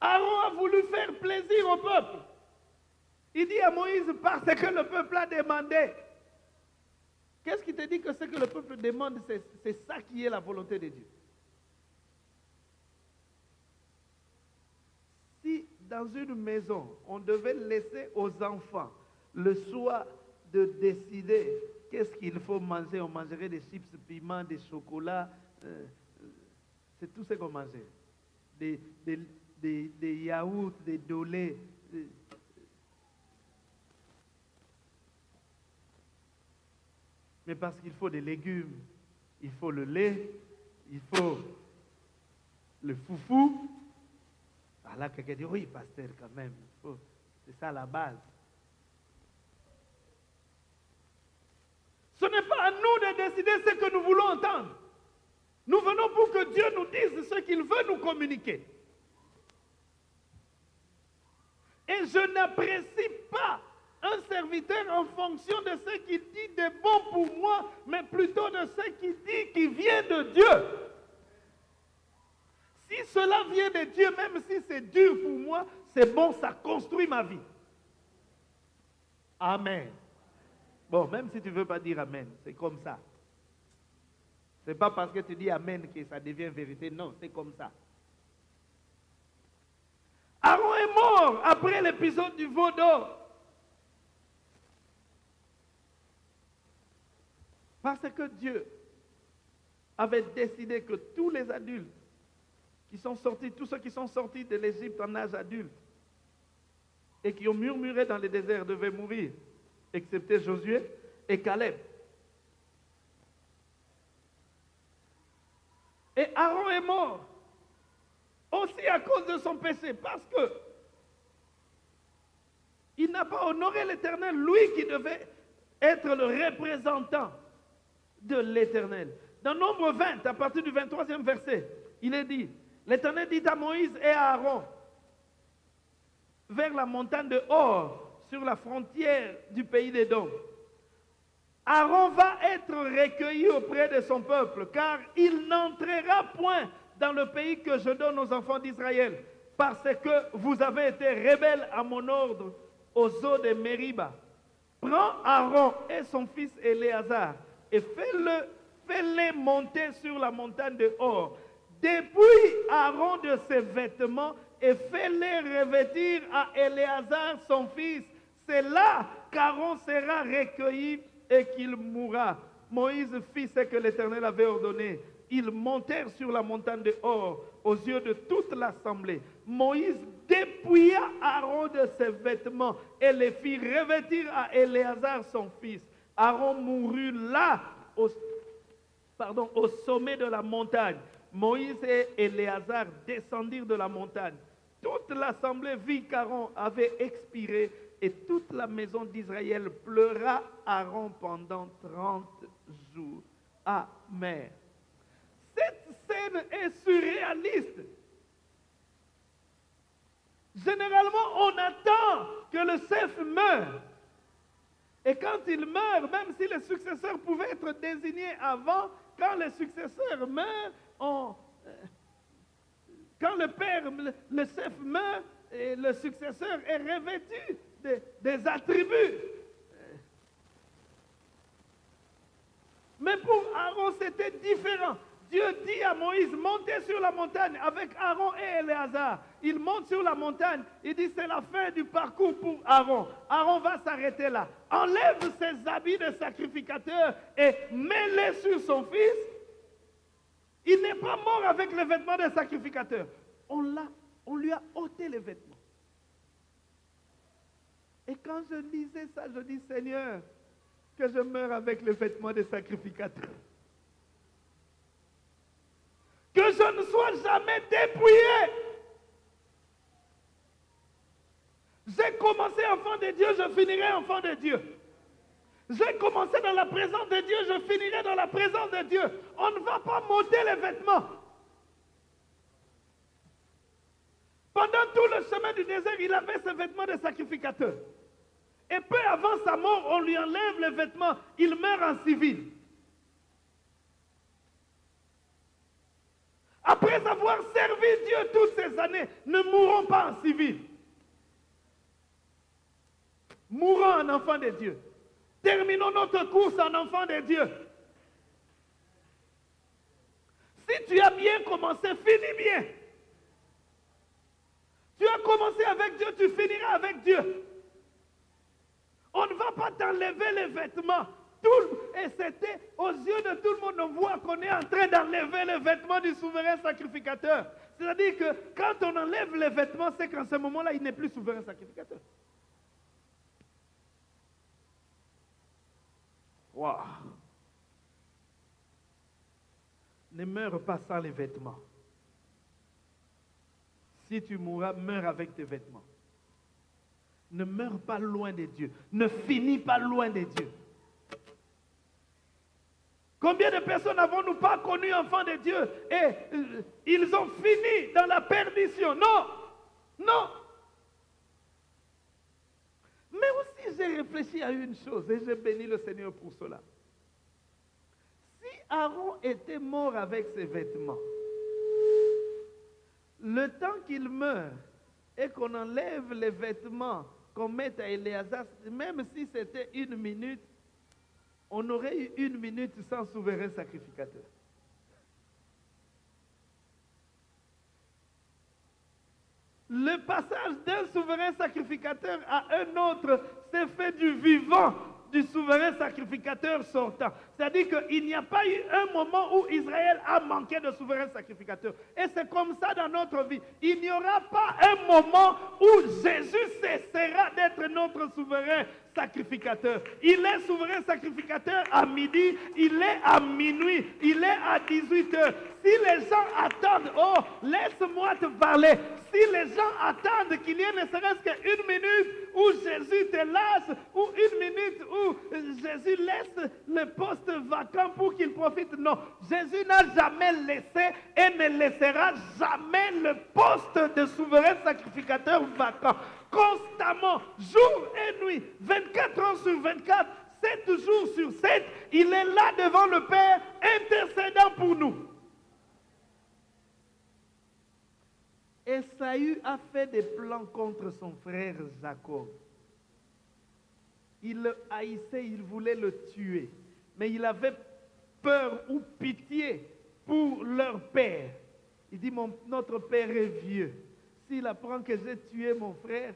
Aaron a voulu faire plaisir au peuple. Il dit à Moïse: parce que le peuple a demandé. Qu'est-ce qui te dit que ce que le peuple demande, c'est ça qui est la volonté de Dieu? Si dans une maison, on devait laisser aux enfants le choix de décider qu'est-ce qu'il faut manger, on mangerait des chips, piments, des chocolats, c'est tout ce qu'on mangeait. Des yaourts, des dolés. Mais parce qu'il faut des légumes, il faut le lait, il faut le foufou. Alors là, quelqu'un dit: oui, pasteur, quand même, c'est ça la base. Ce n'est pas à nous de décider ce que nous voulons entendre. Nous venons pour que Dieu nous dise ce qu'il veut nous communiquer. Et je n'apprécie pas un serviteur en fonction de ce qu'il dit de bon pour moi, mais plutôt de ce qu'il dit qui vient de Dieu. Si cela vient de Dieu, même si c'est dur pour moi, c'est bon, ça construit ma vie. Amen. Bon, même si tu ne veux pas dire Amen, c'est comme ça. Ce n'est pas parce que tu dis Amen que ça devient vérité, non, c'est comme ça. Aaron est mort après l'épisode du veau d'or. Parce que Dieu avait décidé que tous les adultes qui sont sortis, tous ceux qui sont sortis de l'Égypte en âge adulte et qui ont murmuré dans le désert devaient mourir, excepté Josué et Caleb. Et Aaron est mort aussi à cause de son péché, parce que il n'a pas honoré l'Éternel, lui qui devait être le représentant de l'Éternel. Dans Nombre 20, à partir du 23e verset, il est dit: l'Éternel dit à Moïse et à Aaron, vers la montagne de Hor, sur la frontière du pays d'Édom, Aaron va être recueilli auprès de son peuple, car il n'entrera point dans le pays que je donne aux enfants d'Israël, parce que vous avez été rebelles à mon ordre aux eaux de Mériba. Prends Aaron et son fils Éléazar et fais-les monter sur la montagne de Hor. Dépouille Aaron de ses vêtements et fais-les revêtir à Éléazar son fils. C'est là qu'Aaron sera recueilli et qu'il mourra. Moïse fit ce que l'Éternel avait ordonné. Ils montèrent sur la montagne de Hor aux yeux de toute l'assemblée. Moïse dépouilla Aaron de ses vêtements et les fit revêtir à Éléazar son fils. Aaron mourut là, au sommet de la montagne. Moïse et Éléazar descendirent de la montagne. Toute l'assemblée vit qu'Aaron avait expiré et toute la maison d'Israël pleura Aaron pendant 30 jours. Amen. Cette scène est surréaliste. Généralement, on attend que le chef meure. Et quand il meurt, même si les successeurs pouvaient être désignés avant, quand les successeurs meurent, quand le père, le chef meurt, et le successeur est revêtu des attributs. Mais pour Aaron, c'était différent. Dieu dit à Moïse, montez sur la montagne avec Aaron et Éléazar. Il monte sur la montagne. Il dit, c'est la fin du parcours pour Aaron. Aaron va s'arrêter là. Enlève ses habits de sacrificateur et mets-les sur son fils. Il n'est pas mort avec les vêtements des sacrificateurs. On lui a ôté les vêtements. Et quand je lisais ça, je dis, Seigneur, que je meure avec les vêtements des sacrificateurs. Que je ne sois jamais dépouillé. J'ai commencé enfant de Dieu, je finirai enfant de Dieu. J'ai commencé dans la présence de Dieu, je finirai dans la présence de Dieu. On ne va pas m'ôter les vêtements. Pendant tout le chemin du désert, il avait ses vêtements de sacrificateur. Et peu avant sa mort, on lui enlève les vêtements. Il meurt en civil. Après avoir servi Dieu toutes ces années, ne mourons pas en civil. Mourons en enfant de Dieu. Terminons notre course en enfant de Dieu. Si tu as bien commencé, finis bien. Tu as commencé avec Dieu, tu finiras avec Dieu. On ne va pas t'enlever les vêtements. Et c'était aux yeux de tout le monde, on voit qu'on est en train d'enlever les vêtements du souverain sacrificateur. C'est-à-dire que quand on enlève les vêtements, c'est qu'en ce moment-là, il n'est plus souverain sacrificateur. Wow. Ne meurs pas sans les vêtements. Si tu mourras, meurs avec tes vêtements. Ne meurs pas loin de Dieu. Ne finis pas loin de Dieu. Combien de personnes n'avons-nous pas connues enfants de Dieu et ils ont fini dans la perdition? Non, non. Mais aussi j'ai réfléchi à une chose et j'ai béni le Seigneur pour cela. Si Aaron était mort avec ses vêtements, le temps qu'il meurt et qu'on enlève les vêtements, qu'on mette à Éléazar, même si c'était 1 minute, on aurait eu 1 minute sans souverain sacrificateur. Le passage d'un souverain sacrificateur à un autre s'est fait du vivant du souverain sacrificateur sortant. C'est-à-dire qu'il n'y a pas eu un moment où Israël a manqué de souverain sacrificateur. Et c'est comme ça dans notre vie. Il n'y aura pas un moment où Jésus cessera d'être notre souverain sacrificateur. Il est souverain sacrificateur à midi, il est à minuit, il est à 18h. Si les gens attendent, oh, laisse-moi te parler. Si les gens attendent qu'il y ait ne serait-ce qu'1 minute où Jésus te lâche, ou 1 minute où Jésus laisse le poste vacant pour qu'il profite, non. Jésus n'a jamais laissé et ne laissera jamais le poste de souverain sacrificateur vacant. Constamment, jour et nuit, 24 heures sur 24, 7 jours sur 7, il est là devant le Père, intercédant pour nous. Esaü a fait des plans contre son frère Jacob. Il le haïssait, il voulait le tuer. Mais il avait peur ou pitié pour leur père. Il dit, notre père est vieux. S'il apprend que j'ai tué mon frère,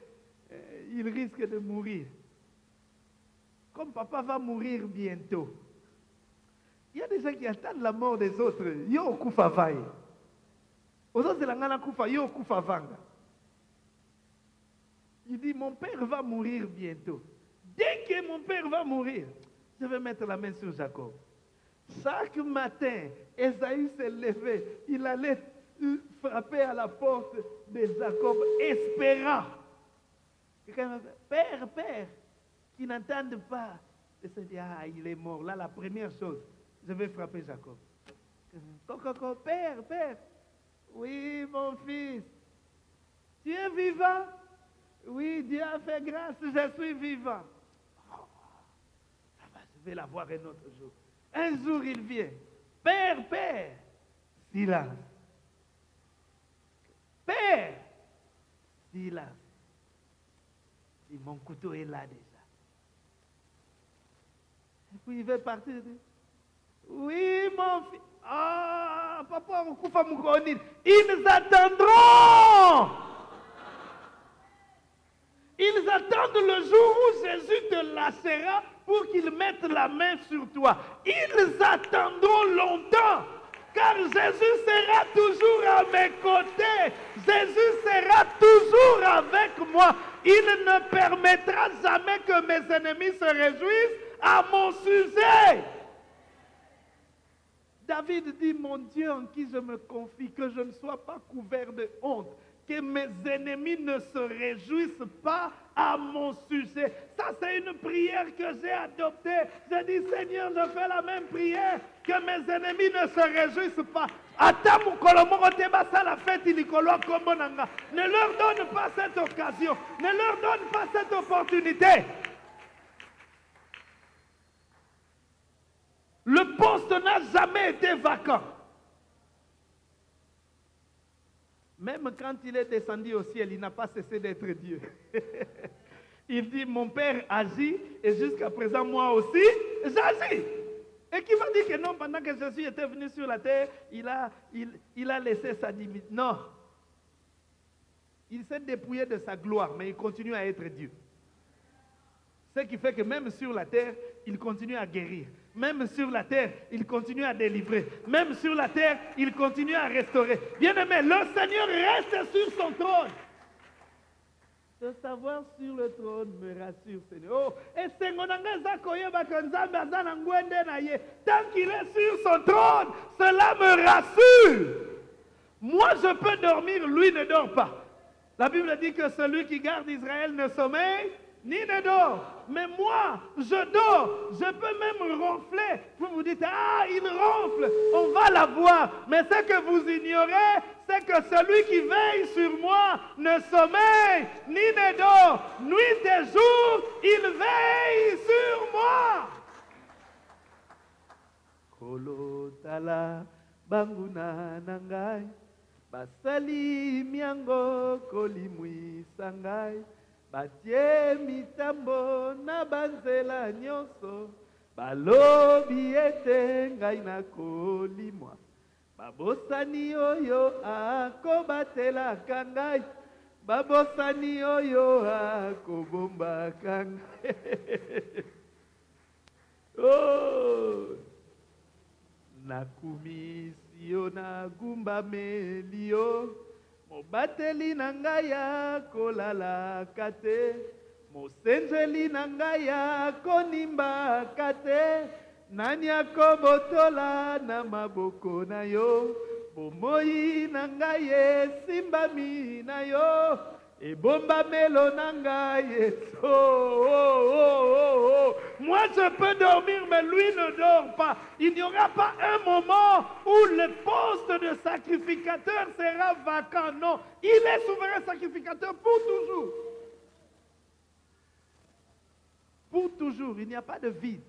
il risque de mourir. Comme papa va mourir bientôt. Il y a des gens qui attendent la mort des autres. Yo kufa vai. Il dit, mon père va mourir bientôt. Dès que mon père va mourir, je vais mettre la main sur Jacob. Chaque matin, Esaü s'est levé. Il allait frapper à la porte de Jacob, espérant. Père, père, qui n'entendent pas. Et se dit, ah, il est mort. Là, la première chose, je vais frapper Jacob. Coco, père, père. Oui, mon fils. Tu es vivant? Oui, Dieu a fait grâce, je suis vivant. Oh, ça va, je vais la voir un autre jour. Un jour, il vient. Père, père. Silence. Père. Silence. Et mon couteau est là déjà. Et puis il veut partir. Oui, mon fils. Ah, papa, ils attendront. Ils attendent le jour où Jésus te lâchera pour qu'ils mettent la main sur toi. Ils attendront longtemps, car Jésus sera toujours à mes côtés. Jésus sera toujours avec moi. Il ne permettra jamais que mes ennemis se réjouissent à mon sujet. David dit, mon Dieu en qui je me confie, que je ne sois pas couvert de honte, que mes ennemis ne se réjouissent pas à mon sujet. Ça, c'est une prière que j'ai adoptée. Je dis, Seigneur, je fais la même prière, que mes ennemis ne se réjouissent pas. Ne leur donne pas cette occasion. Ne leur donne pas cette opportunité. Le poste n'a jamais été vacant. Même quand il est descendu au ciel, il n'a pas cessé d'être Dieu. Il dit, mon Père agit et jusqu'à présent, moi aussi, j'agis. Et qui va dire que non, pendant que Jésus était venu sur la terre, il a laissé sa dignité. Non. Il s'est dépouillé de sa gloire, mais il continue à être Dieu. Ce qui fait que même sur la terre, il continue à guérir. Même sur la terre, il continue à délivrer. Même sur la terre, il continue à restaurer. Bien-aimé, le Seigneur reste sur son trône. Se savoir sur le trône me rassure, Seigneur. Oh, et tant qu'il est sur son trône, cela me rassure. Moi, je peux dormir, lui ne dort pas. La Bible dit que celui qui garde Israël ne sommeille ni ne dort. Mais moi, je dors. Je peux même ronfler. Vous vous dites, ah, il ronfle. On va la voir. Mais ce que vous ignorez, c'est que celui qui veille sur moi ne sommeille ni ne dort. Nuit et jour, il veille sur moi. Kolotala banguna nangai. Basali miango kolimwi sangai. Batie mitambo na banzela nyonso. Balobi ete ngai na kolimwa. Babosani oyo akobatela kangai. Babosani oyo akobomba kangai. Oh! Nakumisi yo na gumba melio. Mobateli na ngai ya kolala kate. Mosenjeli na ngai ya konimba kate. Nani akobotola na maboko na yo. Bomoi na ngai esimbami na yo. Ebomba melo na ngai Moi je peux dormir, mais lui ne dort pas. Il n'y aura pas un moment où le poste de sacrificateur sera vacant. Non, il est souverain sacrificateur pour toujours. Pour toujours, il n'y a pas de vide.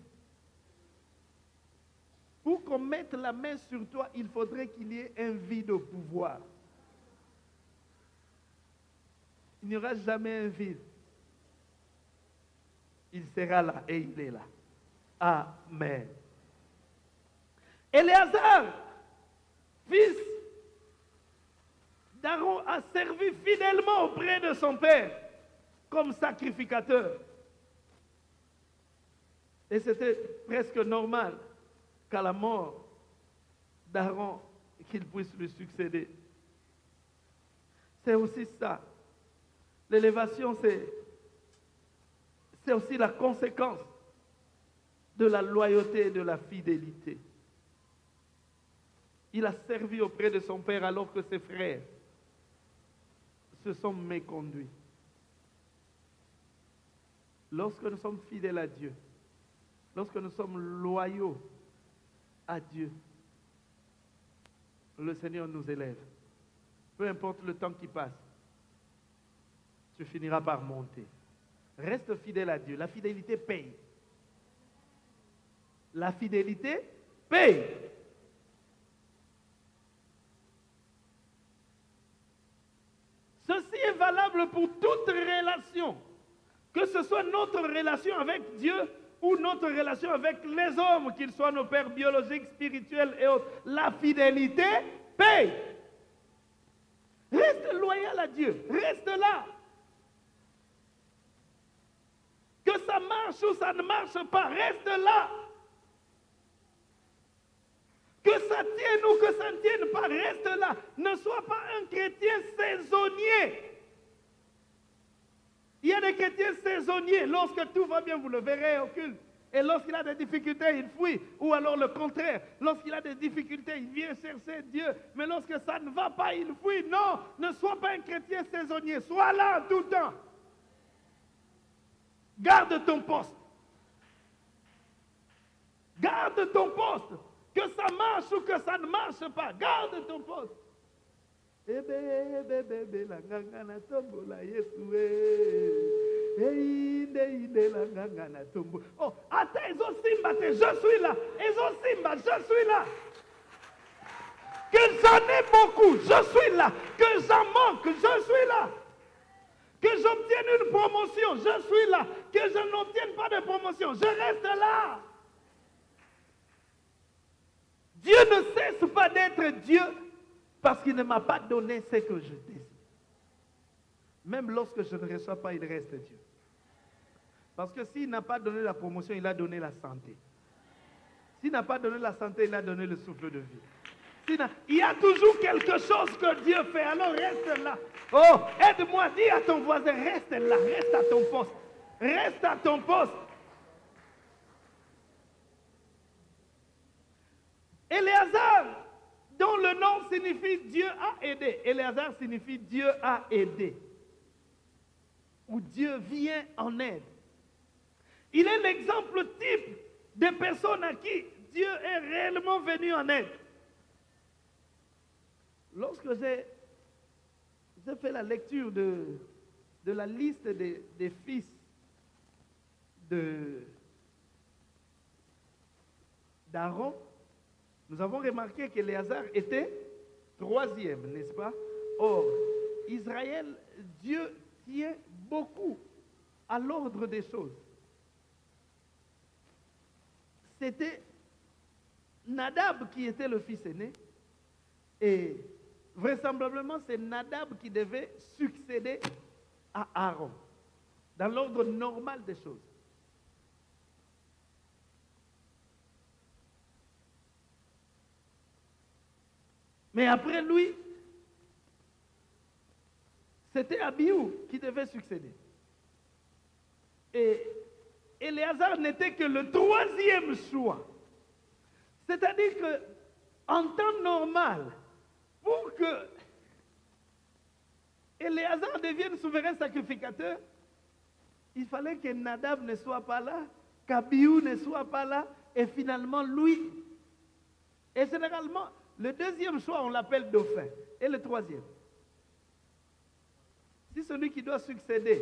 Pour qu'on mette la main sur toi, il faudrait qu'il y ait un vide au pouvoir. Il n'y aura jamais un vide. Il sera là et il est là. Amen. Éléazar, fils d'Aaron, a servi fidèlement auprès de son père comme sacrificateur. Et c'était presque normal qu'à la mort d'Aaron, qu'il puisse lui succéder. C'est aussi ça. L'élévation, c'est aussi la conséquence de la loyauté et de la fidélité. Il a servi auprès de son père alors que ses frères se sont méconduits. Lorsque nous sommes fidèles à Dieu, lorsque nous sommes loyaux à Dieu, le Seigneur nous élève. Peu importe le temps qui passe, tu finiras par monter. Reste fidèle à Dieu. La fidélité paye. La fidélité paye. Ceci est valable pour toute relation. Que ce soit notre relation avec Dieu ou notre relation avec les hommes, qu'ils soient nos pères biologiques, spirituels et autres. La fidélité paye. Reste loyal à Dieu. Reste là. Que ça marche ou ça ne marche pas, reste là. Que ça tienne ou que ça ne tienne pas, reste là. Ne sois pas un chrétien saisonnier. Il y a des chrétiens saisonniers. Lorsque tout va bien, vous le verrez au culte. Et lorsqu'il a des difficultés, il fuit. Ou alors le contraire. Lorsqu'il a des difficultés, il vient chercher Dieu. Mais lorsque ça ne va pas, il fuit. Non, ne sois pas un chrétien saisonnier. Sois là tout le temps. Garde ton poste. Garde ton poste. Que ça marche ou que ça ne marche pas. Garde ton poste. Oh, attends, je suis là. Je suis là. Que j'en ai beaucoup, je suis là. Que j'en manque, je suis là. Que j'obtienne une promotion, je suis là. Que je n'obtienne pas de promotion, je reste là. Dieu ne cesse pas d'être Dieu parce qu'il ne m'a pas donné ce que je désire. Même lorsque je ne reçois pas, il reste Dieu. Parce que s'il n'a pas donné la promotion, il a donné la santé. S'il n'a pas donné la santé, il a donné le souffle de vie. Il y a toujours quelque chose que Dieu fait, alors reste là. Oh, aide-moi, dis à ton voisin, reste là, reste à ton poste. Reste à ton poste. Éléazar, dont le nom signifie Dieu a aidé. Éléazar signifie Dieu a aidé. Ou Dieu vient en aide. Il est l'exemple type des personnes à qui Dieu est réellement venu en aide. Lorsque j'ai fait la lecture de la liste des fils d'Aaron, nous avons remarqué qu'Éléazar était troisième, n'est-ce pas? Or, Israël, Dieu tient beaucoup à l'ordre des choses. C'était Nadab qui était le fils aîné et vraisemblablement c'est Nadab qui devait succéder à Aaron dans l'ordre normal des choses. Mais après lui, c'était Abihu qui devait succéder. Et Éléazar n'était que le troisième choix. C'est-à-dire que, en temps normal, pour que Éléazar devienne souverain sacrificateur, il fallait que Nadab ne soit pas là, qu'Abihu ne soit pas là, et finalement lui. Et généralement, le deuxième choix, on l'appelle dauphin. Et le troisième. Si celui qui doit succéder.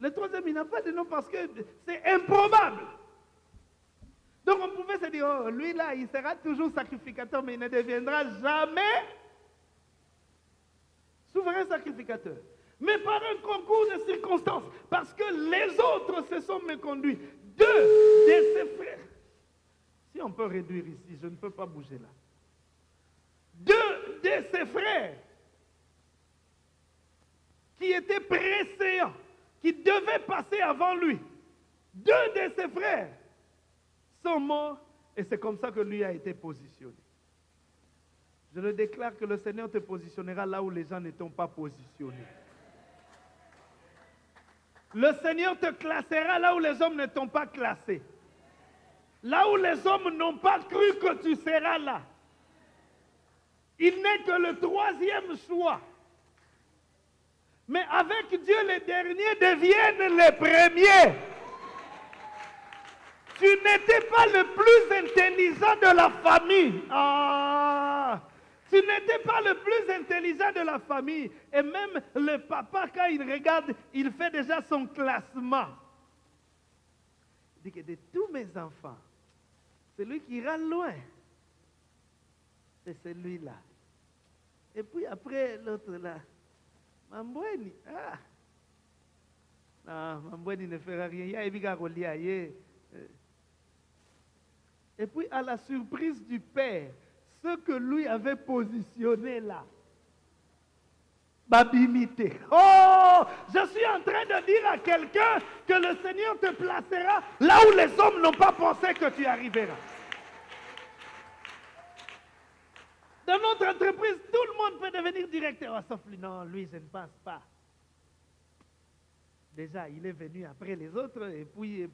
Le troisième, il n'a pas de nom parce que c'est improbable. Donc on pouvait se dire, oh, lui là, il sera toujours sacrificateur, mais il ne deviendra jamais souverain sacrificateur. Mais par un concours de circonstances, parce que les autres se sont méconduits, 2 de ses frères, si on peut réduire ici, je ne peux pas bouger là. 2 de ses frères, qui étaient préséants, qui devaient passer avant lui, 2 de ses frères sont morts, et c'est comme ça que lui a été positionné. Je le déclare que le Seigneur te positionnera là où les gens ne t'ont pas positionné. Le Seigneur te classera là où les hommes ne t'ont pas classé. Là où les hommes n'ont pas cru que tu seras là. Il n'est que le 3e choix. Mais avec Dieu, les derniers deviennent les premiers. Tu n'étais pas le plus intelligent de la famille. Tu n'étais pas le plus intelligent de la famille. Et même le papa, quand il regarde, il fait déjà son classement. Il dit que de tous mes enfants, celui qui ira loin, c'est celui-là. Et puis après, l'autre là, Mambweni. Non, Mambweni ne fera rien. Et puis à la surprise du père, ce que lui avait positionné là, babimité. Oh, je suis en train de dire à quelqu'un que le Seigneur te placera là où les hommes n'ont pas pensé que tu arriveras. Dans notre entreprise, tout le monde peut devenir directeur, sauf lui. Non, lui, je ne pense pas. Déjà, il est venu après les autres, et puis.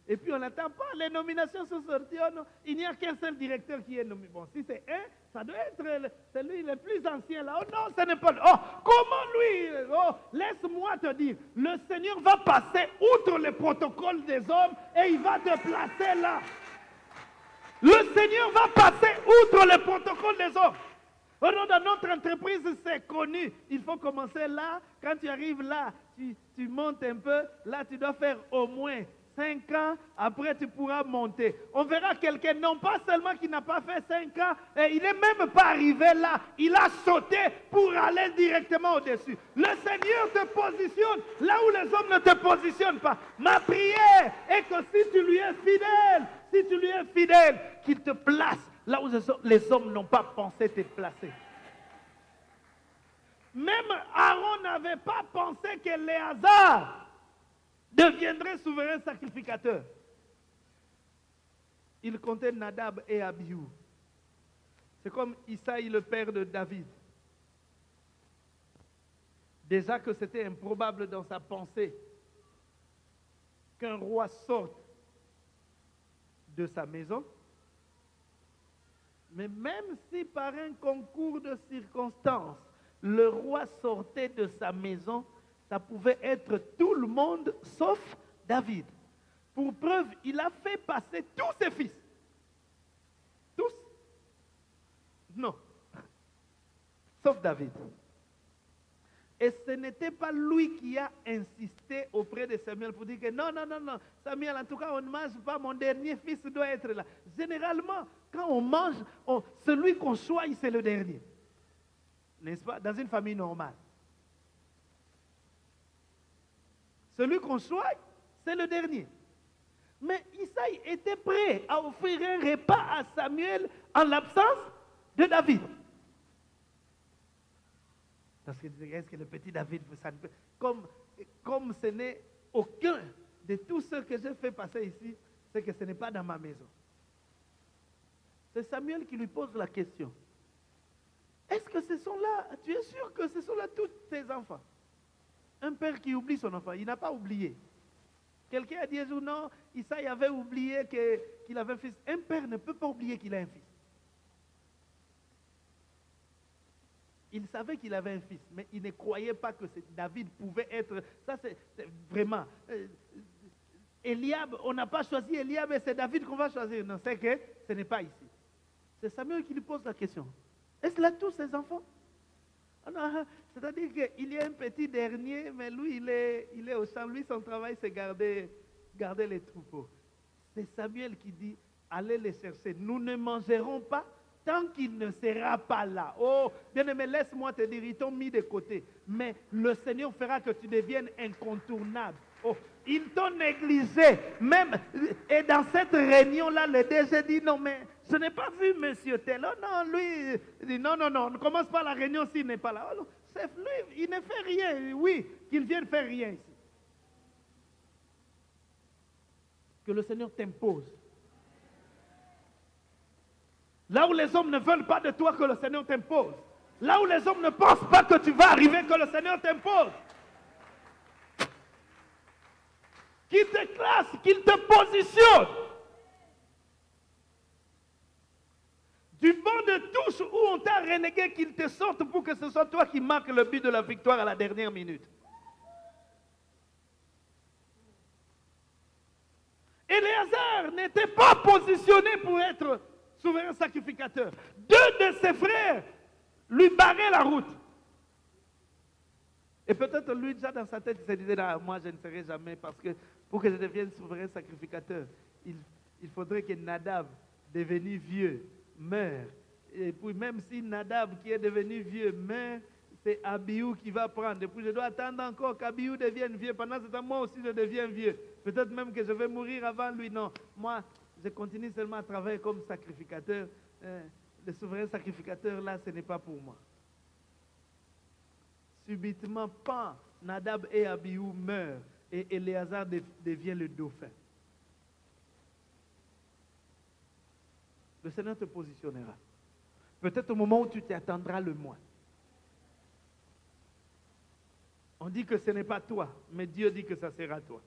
Et puis, on n'attend pas. Les nominations sont sorties. Oh non, il n'y a qu'un seul directeur qui est nommé. Bon, si c'est un, ça doit être celui le plus ancien là. Oh non, ce n'est pas lui. Oh, comment lui? Oh, laisse-moi te dire, le Seigneur va passer outre le protocole des hommes et il va te placer là. Le Seigneur va passer outre le protocole des hommes. Oh non, dans notre entreprise, c'est connu. Il faut commencer là. Quand tu arrives là, tu montes un peu. Là, tu dois faire au moins 5 ans. Après, tu pourras monter. On verra quelqu'un, non pas seulement qui n'a pas fait 5 ans, et il n'est même pas arrivé là. Il a sauté pour aller directement au-dessus. Le Seigneur te positionne là où les hommes ne te positionnent pas. Ma prière est que si tu lui es fidèle, qu'il te place là où les hommes n'ont pas pensé te placer. Même Aaron n'avait pas pensé que Éléazar deviendrait souverain sacrificateur. Il comptait Nadab et Abihu. C'est comme Isaïe, le père de David. Déjà que c'était improbable dans sa pensée qu'un roi sorte de sa maison. Mais même si par un concours de circonstances, le roi sortait de sa maison, ça pouvait être tout le monde sauf David. Pour preuve, il a fait passer tous ses fils. Tous? Non. Sauf David. Et ce n'était pas lui qui a insisté auprès de Samuel pour dire que non, Samuel, en tout cas, on ne mange pas, mon dernier fils doit être là. Généralement, quand on mange, celui qu'on choisit, c'est le dernier. N'est-ce pas? Dans une famille normale. Celui qu'on choisit, c'est le dernier. Mais Isaïe était prêt à offrir un repas à Samuel en l'absence de David. Parce que est-ce que le petit David, comme ce n'est aucun de tous ceux que j'ai fait passer ici, c'est que ce n'est pas dans ma maison. C'est Samuel qui lui pose la question. Est-ce que ce sont là, tu es sûr que ce sont là tous tes enfants? Un père qui oublie son enfant, il n'a pas oublié. Quelqu'un a dit un jour, non, Isaïe avait oublié qu'il avait un fils. Un père ne peut pas oublier qu'il a un fils. Il savait qu'il avait un fils, mais il ne croyait pas que David pouvait être... Ça, c'est vraiment... Eliab, on n'a pas choisi Eliab, et c'est David qu'on va choisir. Non, c'est que ce n'est pas ici. C'est Samuel qui lui pose la question. Est-ce là tous ses enfants? C'est-à-dire qu'il y a un petit dernier, mais lui, il est au champ. Lui, son travail, c'est garder les troupeaux. C'est Samuel qui dit, allez les chercher. Nous ne mangerons pas tant qu'il ne sera pas là. Oh, bien-aimé, laisse-moi te dire, ils t'ont mis de côté. Mais le Seigneur fera que tu deviennes incontournable. Oh, ils t'ont négligé. Même, et dans cette réunion-là, le DG dit, non, mais je n'ai pas vu monsieur tel. Oh, non, lui, il dit, non, on ne commence pas la réunion s'il n'est pas là. Oh, non, c'est lui, il ne fait rien. Oui, qu'il vienne faire rien ici. Que le Seigneur t'impose. Là où les hommes ne veulent pas de toi, que le Seigneur t'impose. Là où les hommes ne pensent pas que tu vas arriver, que le Seigneur t'impose. Qu'il te classe, qu'il te positionne. Du banc de touche où on t'a renégué, qu'il te sorte pour que ce soit toi qui marque le but de la victoire à la dernière minute. Éléazar n'était pas positionné pour être souverain sacrificateur. Deux de ses frères lui barraient la route. Et peut-être lui, déjà dans sa tête, il se disait, ah, moi je ne serai jamais, parce que pour que je devienne souverain sacrificateur, il faudrait que Nadab, devenu vieux, meure. Et puis même si Nadab, qui est devenu vieux, meurt, c'est Abihu qui va prendre. Et puis je dois attendre encore qu'Abihu devienne vieux. Pendant ce temps, moi aussi je deviens vieux. Peut-être même que je vais mourir avant lui. Non, moi, je continue seulement à travailler comme sacrificateur. Le souverain sacrificateur, là, ce n'est pas pour moi. Subitement, pan, Nadab et Abihu meurent et Éléazar devient le dauphin. Le Seigneur te positionnera. Peut-être au moment où tu t'attendras le moins. On dit que ce n'est pas toi, mais Dieu dit que ça sera toi.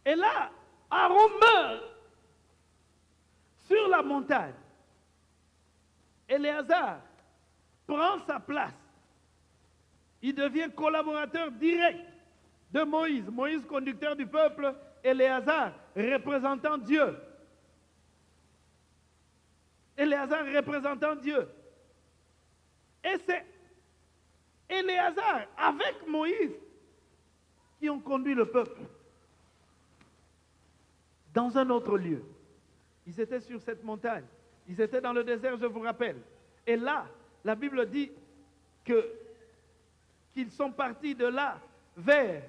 Et là, Aaron meurt sur la montagne. Éléazar prend sa place. Il devient collaborateur direct de Moïse. Moïse, conducteur du peuple, Éléazar, représentant Dieu. Éléazar, représentant Dieu. Et c'est Éléazar, avec Moïse, qui ont conduit le peuple dans un autre lieu. Ils étaient sur cette montagne. Ils étaient dans le désert, je vous rappelle. Et là, la Bible dit qu'ils sont partis de là vers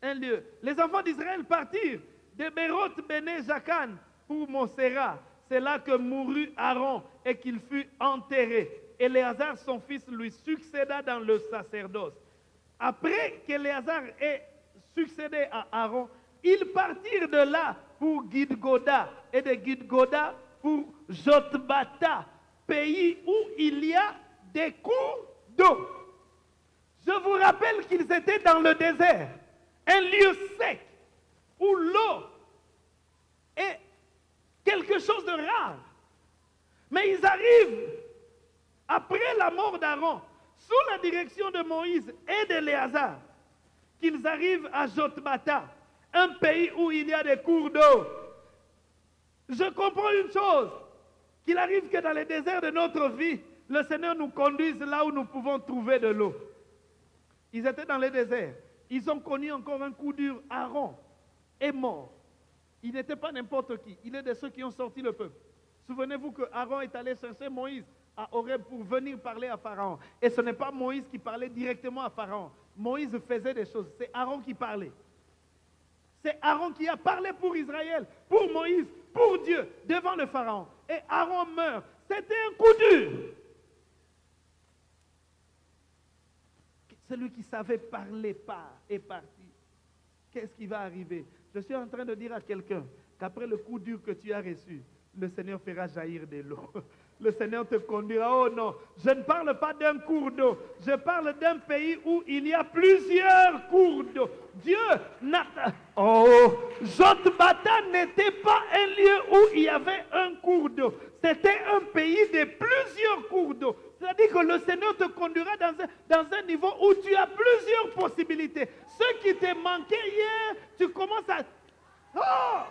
un lieu. Les enfants d'Israël partirent de Béroth Béné Jacan pour Montserrat. C'est là que mourut Aaron et qu'il fut enterré. Éléazar, son fils, lui succéda dans le sacerdoce. Après qu'Éléazar ait succédé à Aaron, ils partirent de là pour Gidgoda et de Gidgoda pour Jotbata, pays où il y a des cours d'eau. Je vous rappelle qu'ils étaient dans le désert, un lieu sec où l'eau est quelque chose de rare. Mais ils arrivent, après la mort d'Aaron, sous la direction de Moïse et d'Éléazar, qu'ils arrivent à Jotbata, un pays où il y a des cours d'eau. Je comprends une chose, qu'il arrive que dans les déserts de notre vie, le Seigneur nous conduise là où nous pouvons trouver de l'eau. Ils étaient dans les déserts. Ils ont connu encore un coup dur. Aaron est mort. Il n'était pas n'importe qui. Il est de ceux qui ont sorti le peuple. Souvenez-vous que Aaron est allé chercher Moïse à Horeb pour venir parler à Pharaon. Et ce n'est pas Moïse qui parlait directement à Pharaon. Moïse faisait des choses. C'est Aaron qui parlait. C'est Aaron qui a parlé pour Israël, pour Moïse, pour Dieu, devant le Pharaon. Et Aaron meurt. C'était un coup dur. Celui qui savait parler est parti. Qu'est-ce qui va arriver? Je suis en train de dire à quelqu'un qu'après le coup dur que tu as reçu, le Seigneur fera jaillir de l'eau. Le Seigneur te conduira. Oh non, je ne parle pas d'un cours d'eau. Je parle d'un pays où il y a plusieurs cours d'eau. Dieu n'a... Oh, Jotbata n'était pas un lieu où il y avait un cours d'eau. C'était un pays de plusieurs cours d'eau. C'est-à-dire que le Seigneur te conduira dans un niveau où tu as plusieurs possibilités. Ce qui te manquait hier, tu commences à... Oh!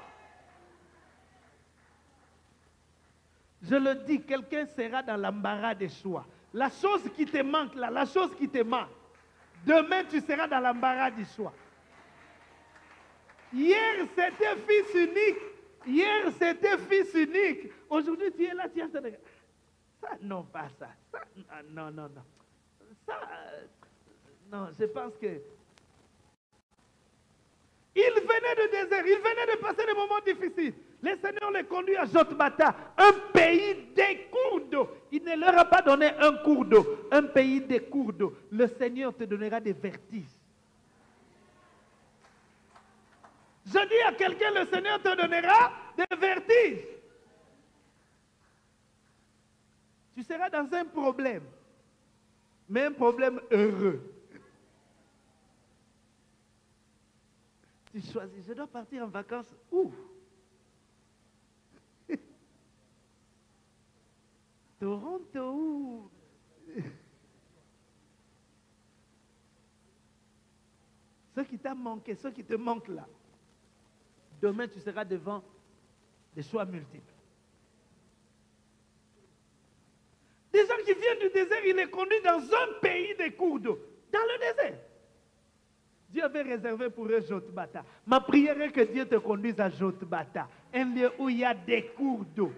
Je le dis, quelqu'un sera dans l'embarras des choix. La chose qui te manque là, la chose qui te manque, demain tu seras dans l'embarras du choix. Hier c'était fils unique, Hier, c'était fils unique. Aujourd'hui, tu es là, tu es en train de... Ça, non, pas ça. Ça, non, non, non. Ça, non, je pense que... Il venait de désert, il venait de passer des moments difficiles. Le Seigneur les conduit à Jotbata, un pays des cours d'eau. Il ne leur a pas donné un cours d'eau, un pays des cours d'eau. Le Seigneur te donnera des vertiges. Je dis à quelqu'un, le Seigneur te donnera des vertiges. Tu seras dans un problème, mais un problème heureux. Tu choisis, je dois partir en vacances où? Toronto où? Ce qui t'a manqué, ce qui te manque là. Demain, tu seras devant des choix multiples. Des gens qui viennent du désert, il est conduit dans un pays des cours d'eau. Dans le désert. Dieu avait réservé pour eux Jotbata. Ma prière est que Dieu te conduise à Jotbata, un lieu où il y a des cours d'eau.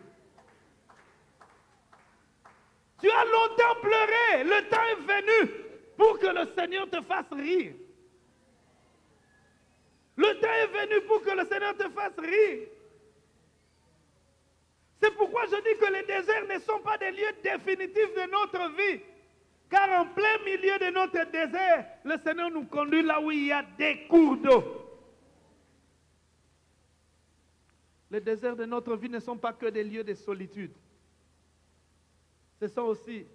Tu as longtemps pleuré. Le temps est venu pour que le Seigneur te fasse rire. Le temps est venu pour que le Seigneur te fasse rire. C'est pourquoi je dis que les déserts ne sont pas des lieux définitifs de notre vie. Car en plein milieu de notre désert, le Seigneur nous conduit là où il y a des cours d'eau. Les déserts de notre vie ne sont pas que des lieux de solitude. Ce sont aussi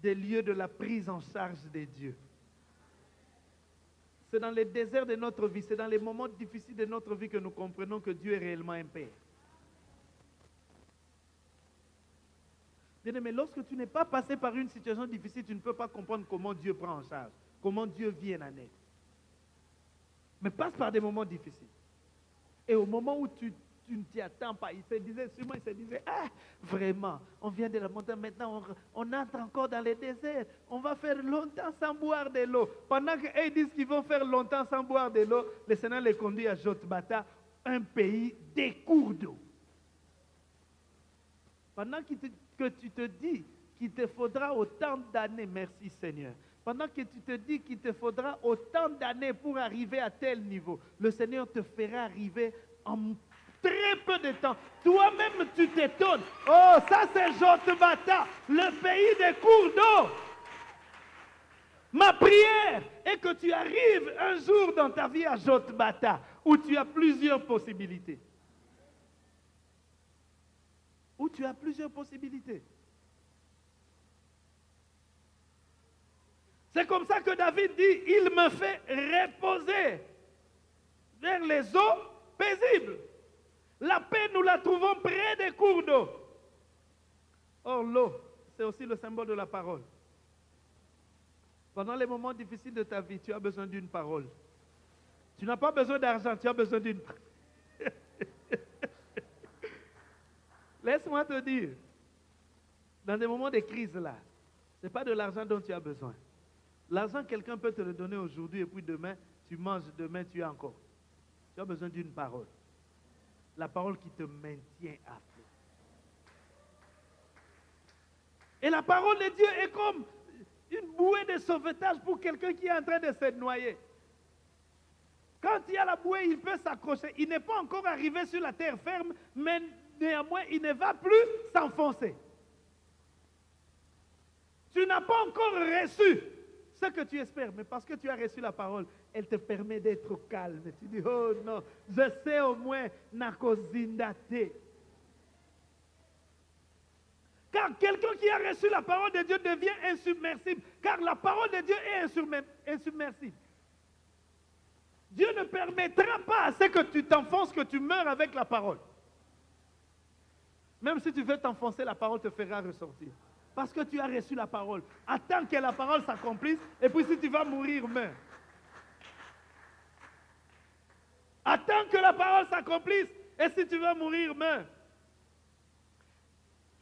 des lieux de la prise en charge de Dieu. C'est dans les déserts de notre vie, c'est dans les moments difficiles de notre vie que nous comprenons que Dieu est réellement un Père. Mais lorsque tu n'es pas passé par une situation difficile, tu ne peux pas comprendre comment Dieu prend en charge, comment Dieu vient en aide. Mais passe par des moments difficiles. Et au moment où tu ne t'y attends pas, il se disait, ah, vraiment, on vient de la montagne, maintenant on entre encore dans les déserts, on va faire longtemps sans boire de l'eau. Pendant qu'ils disent qu'ils vont faire longtemps sans boire de l'eau, le Seigneur les conduit à Jotbata, un pays des cours d'eau. Pendant que tu te dis qu'il te faudra autant d'années, merci Seigneur. Pendant que tu te dis qu'il te faudra autant d'années pour arriver à tel niveau, le Seigneur te fera arriver en très peu de temps. Toi-même, tu t'étonnes. Oh, ça c'est Jotbata, le pays des cours d'eau. Ma prière est que tu arrives un jour dans ta vie à Jotbata, où tu as plusieurs possibilités. Où tu as plusieurs possibilités. C'est comme ça que David dit, il me fait reposer vers les eaux paisibles. La paix, nous la trouvons près des cours d'eau. Or, l'eau, c'est aussi le symbole de la parole. Pendant les moments difficiles de ta vie, tu as besoin d'une parole. Tu n'as pas besoin d'argent, tu as besoin d'une parole. Laisse-moi te dire, dans des moments de crise là, ce n'est pas de l'argent dont tu as besoin. L'argent, quelqu'un peut te le donner aujourd'hui et puis demain, tu manges, demain tu as encore. Tu as besoin d'une parole. La parole qui te maintient à flot. Et la parole de Dieu est comme une bouée de sauvetage pour quelqu'un qui est en train de se noyer. Quand il y a la bouée, il peut s'accrocher. Il n'est pas encore arrivé sur la terre ferme, mais néanmoins, il ne va plus s'enfoncer. Tu n'as pas encore reçu ce que tu espères, mais parce que tu as reçu la parole, elle te permet d'être calme. Tu dis, oh non, je sais au moins nakozindate. Car quelqu'un qui a reçu la parole de Dieu devient insubmersible. Car la parole de Dieu est insubmersible. Dieu ne permettra pas à ce que tu t'enfonces, que tu meurs avec la parole. Même si tu veux t'enfoncer, la parole te fera ressortir. Parce que tu as reçu la parole. Attends que la parole s'accomplisse, et puis si tu vas mourir, meurs. Attends que la parole s'accomplisse, et si tu vas mourir, meurs.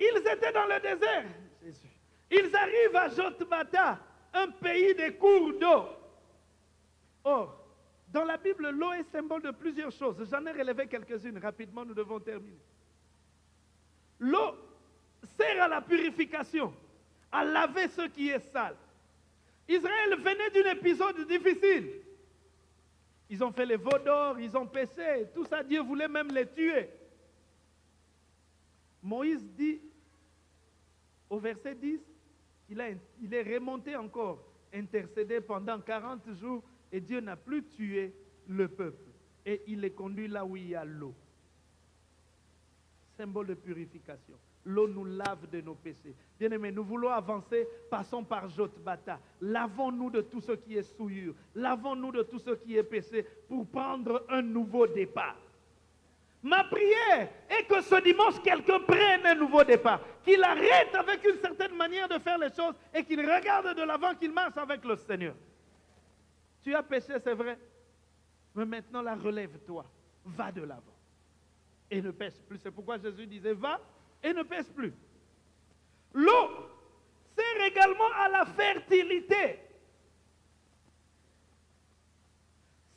Ils étaient dans le désert. Jésus. Ils arrivent à Jotbata, un pays des cours d'eau. Or, Dans la Bible, l'eau est symbole de plusieurs choses. J'en ai relevé quelques-unes. Rapidement, nous devons terminer. L'eau sert à la purification, à laver ce qui est sale. Israël venait d'un épisode difficile. Ils ont fait les veaux d'or, ils ont péché, tout ça, Dieu voulait même les tuer. Moïse dit, au verset 10, il est remonté encore, intercédé pendant 40 jours, et Dieu n'a plus tué le peuple. Et il les conduit là où il y a l'eau. Symbole de purification. L'eau nous lave de nos péchés. Bien-aimés, nous voulons avancer, passons par Jotbata. Lavons-nous de tout ce qui est souillure. Lavons-nous de tout ce qui est péché pour prendre un nouveau départ. Ma prière est que ce dimanche, quelqu'un prenne un nouveau départ. Qu'il arrête avec une certaine manière de faire les choses et qu'il regarde de l'avant, qu'il marche avec le Seigneur. Tu as péché, c'est vrai. Mais maintenant, là, relève-toi. Va de l'avant. Et ne pêche plus. C'est pourquoi Jésus disait, va et ne pêche plus. L'eau sert également à la fertilité.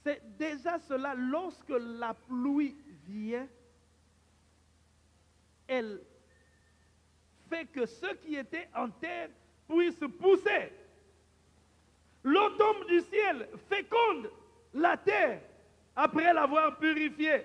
C'est déjà cela, lorsque la pluie vient, elle fait que ce qui était en terre puisse pousser. L'eau tombe du ciel, féconde la terre après l'avoir purifiée.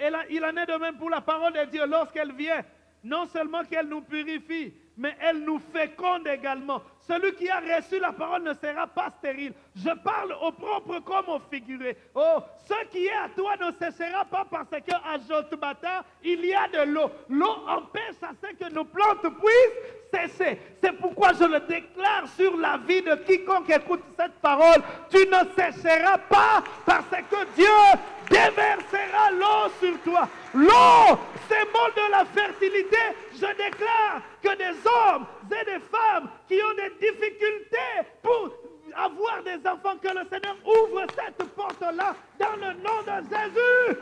Et là, il en est de même pour la parole de Dieu. Lorsqu'elle vient, non seulement qu'elle nous purifie, mais elle nous féconde également. Celui qui a reçu la parole ne sera pas stérile. Je parle au propre comme au figuré. Oh, ce qui est à toi ne cessera pas parce qu'à Jotbata, il y a de l'eau. L'eau empêche à ce que nos plantes puissent cesser. C'est pourquoi je le déclare sur la vie de quiconque écoute cette parole. Tu ne cesseras pas parce que Dieu déversera l'eau sur toi. L'eau, symbole de la fertilité. Je déclare que des hommes et des femmes qui ont des difficultés pour avoir des enfants, que le Seigneur ouvre cette porte-là dans le nom de Jésus.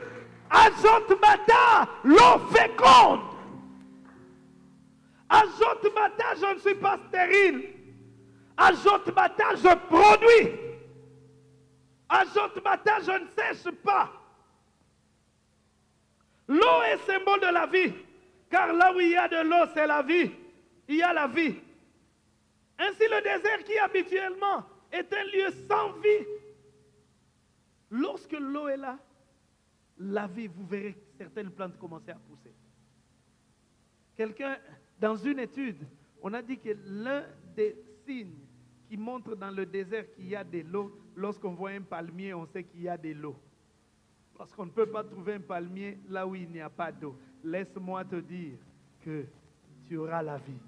À Jotbata, l'eau féconde. À Jotbata, je ne suis pas stérile. À Jotbata, je produis. À Jotbata, je ne sèche pas. L'eau est symbole de la vie. Car là où il y a de l'eau, c'est la vie. Il y a la vie. Ainsi, le désert qui habituellement est un lieu sans vie. Lorsque l'eau est là, la vie, vous verrez certaines plantes commencer à pousser. Quelqu'un, dans une étude, on a dit que l'un des signes qui montre dans le désert qu'il y a de l'eau, lorsqu'on voit un palmier, on sait qu'il y a de l'eau. Parce qu'on ne peut pas trouver un palmier là où il n'y a pas d'eau. Laisse-moi te dire que tu auras la vie.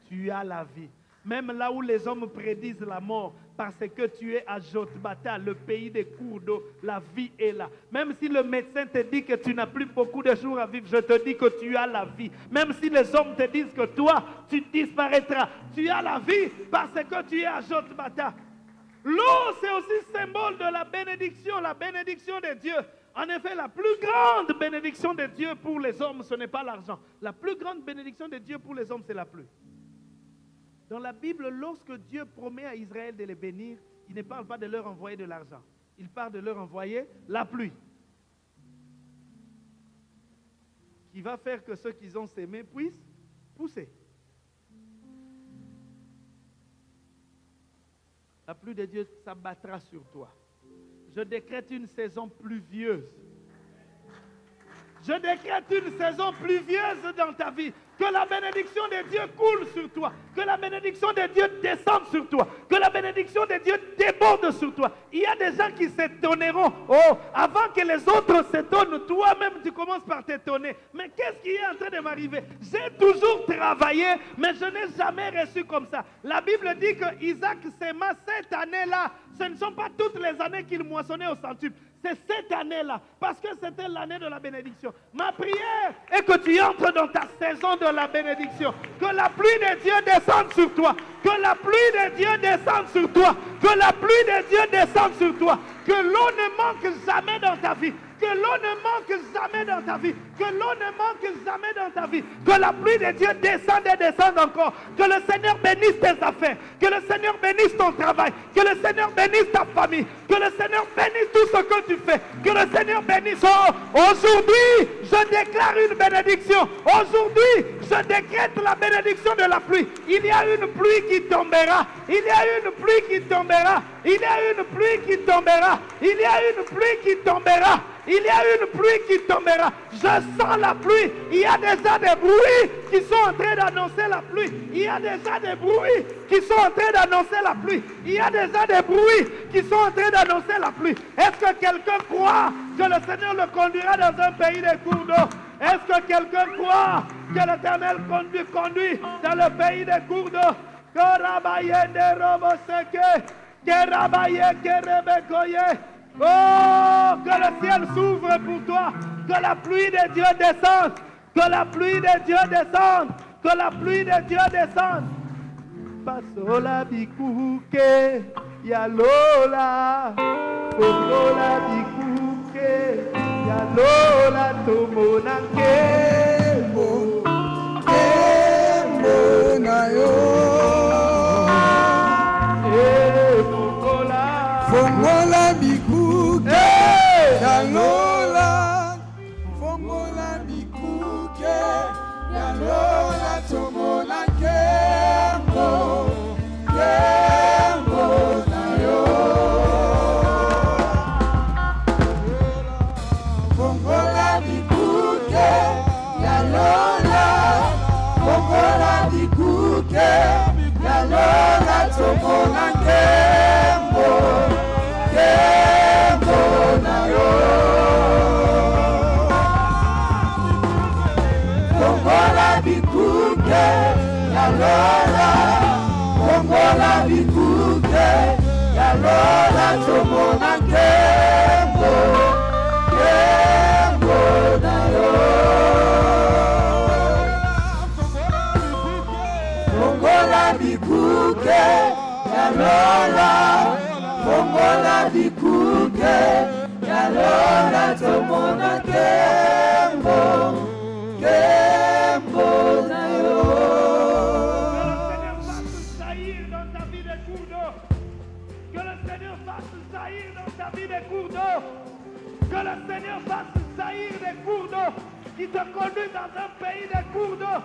Tu as la vie. Même là où les hommes prédisent la mort, parce que tu es à Jotbata, le pays des cours d'eau, la vie est là. Même si le médecin te dit que tu n'as plus beaucoup de jours à vivre, je te dis que tu as la vie. Même si les hommes te disent que toi, tu disparaîtras, tu as la vie parce que tu es à Jotbata. L'eau, c'est aussi symbole de la bénédiction de Dieu. En effet, la plus grande bénédiction de Dieu pour les hommes, ce n'est pas l'argent. La plus grande bénédiction de Dieu pour les hommes, c'est la pluie. Dans la Bible, lorsque Dieu promet à Israël de les bénir, il ne parle pas de leur envoyer de l'argent. Il parle de leur envoyer la pluie. Qui va faire que ceux qu'ils ont sémés puissent pousser. La pluie de Dieu s'abattra sur toi. Je décrète une saison pluvieuse. Je décrète une saison pluvieuse dans ta vie. Que la bénédiction de Dieu coule sur toi. Que la bénédiction de Dieu descende sur toi. Que la bénédiction de Dieu déborde sur toi. Il y a des gens qui s'étonneront. Oh, avant que les autres s'étonnent, toi-même tu commences par t'étonner. Mais qu'est-ce qui est en train de m'arriver? J'ai toujours travaillé, mais je n'ai jamais reçu comme ça. La Bible dit que Isaac s'aima cette année-là. Ce ne sont pas toutes les années qu'il moissonnait au centuple. C'est cette année-là, parce que c'était l'année de la bénédiction. Ma prière est que tu entres dans ta saison de la bénédiction. Que la pluie de Dieu descende sur toi. Que la pluie de Dieu descende sur toi. Que la pluie de Dieu descende sur toi. Que l'eau ne manque jamais dans ta vie. Que l'eau ne manque jamais dans ta vie. Que l'eau ne manque jamais dans ta vie. Que la pluie de Dieu descende et descende encore. Que le Seigneur bénisse tes affaires. Que le Seigneur bénisse ton travail. Que le Seigneur bénisse ta famille. Que le Seigneur bénisse tout ce que tu fais. Que le Seigneur bénisse. Oh, aujourd'hui, je déclare une bénédiction. Aujourd'hui, je décrète la bénédiction de la pluie. Il y a une pluie qui tombera. Il y a une pluie qui tombera. Il y a une pluie qui tombera. Il y a une pluie qui tombera. Il y a une pluie qui tombera. Je sens la pluie. Il y a déjà des bruits qui sont en train d'annoncer la pluie. Il y a déjà des bruits qui sont en train d'annoncer la pluie. Il y a déjà des bruits qui sont en train d'annoncer la pluie. Est-ce que quelqu'un croit que le Seigneur le conduira dans un pays de cours d'eau? Est-ce que quelqu'un croit que l'Éternel conduit dans le pays des cours d'eau? Oh, que le ciel s'ouvre pour toi, que la pluie de Dieu descende, que la pluie de Dieu descende, que la pluie de Dieu descende. Pasola bikuke, yalola, pasola bikuke, yalola tomonanke, Fongola bikuke, yalola, fongola bikuke, yalola tomona kembo, kembo na yo. Fongola bikuke, yalola, fongola bikuke, yalola tomona kembo. Fongola bikuke, yalola, fongola bikuke, yalola tomona kembo, kembo na yo. Fongola bikuke, yalola, fongola bikuke, yalola tomona kembo, kembo na yo. Que le Seigneur fasse jaillir dans ta vie des cours d'eau. Que le Seigneur fasse jaillir des cours d'eau qui te conduisent dans un pays des cours d'eau.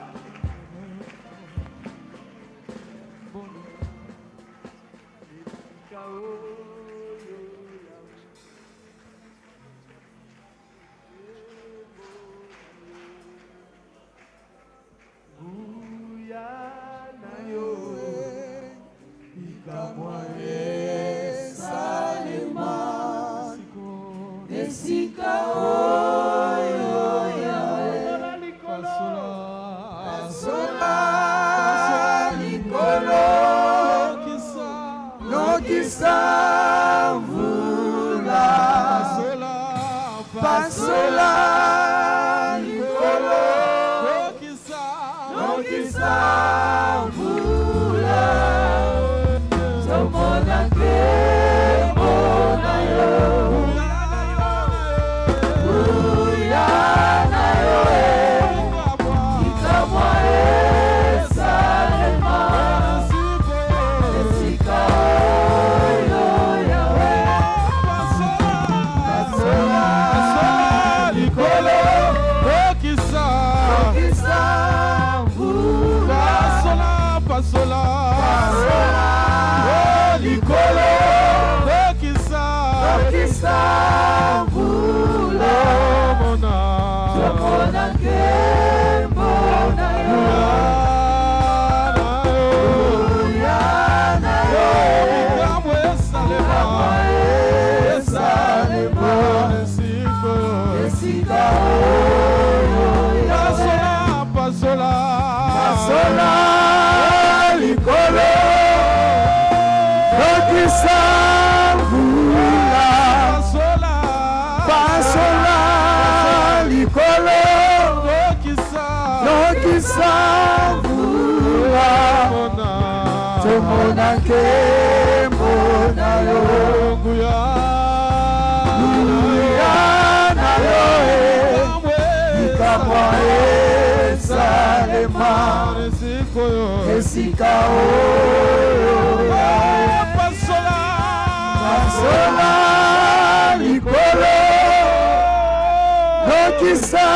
Kembo na yo, esika oyo pasola likolo nokisa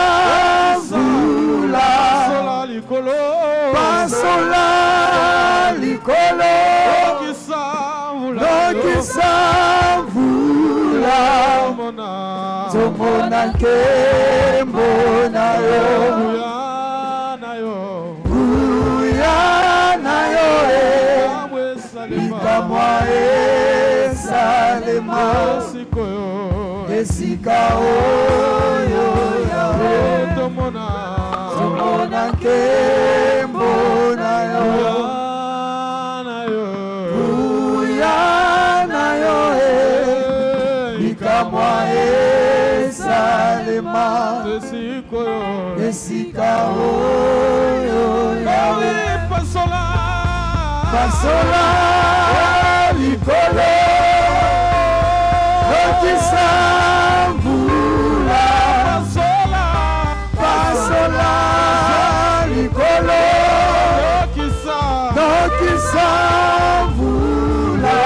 mvula pasola likolo nokisa mvula tomona nkembo na yo likamwa esalema esika oyo yawe tomona nkembo na yo buya na yo likamwa esalema esika oyo yawe pasola likolo nokisa mvula pasola likolo nokisa mvula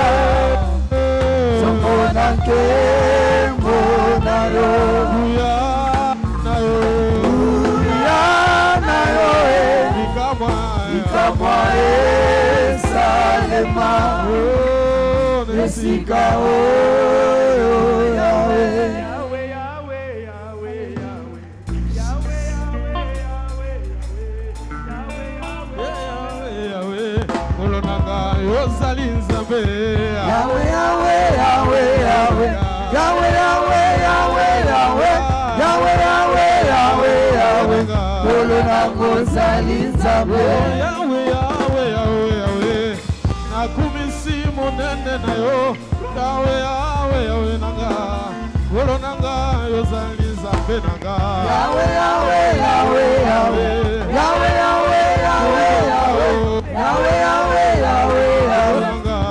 tomona nkembo na yo buya na yo likamwa esalema esika oyo yawe kolonanga yozali nzambe yawe kolonanga ozali nzambe nakumisi monene na yo yawe nanga kolonanga yozali nzambe nanga yawe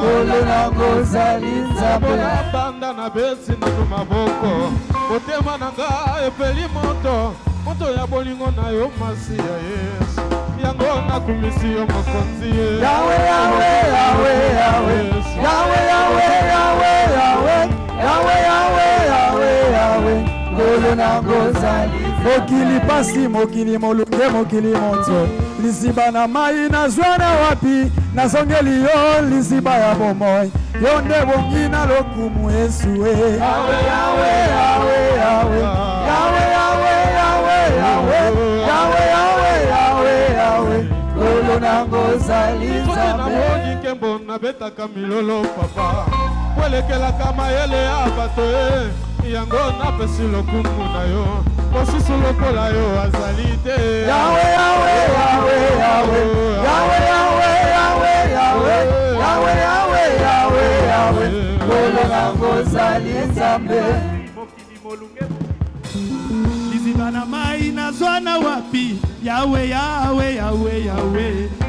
kolonanga ozali nzambe banda na besi nanu maboko motema nanga epeli moto ya bolingo na yo masi ya Yesu yango nakumisi yo mokonzi yawe kolonanga ozali mokili pasi mokili molunge mokili moto liziba na mai nazwa na wapi nazongeli yo liziba ya bomoi yo nde bongi na lokumu esue kolonanga ozali nzambe nkembo nabetaka milolo papa kwelekelaka mayele ya bato yango napesi lokumu na yo mosusu lokola yo azali te kolonanga ozali nzambe liziba na mai nazwa na wapi yawe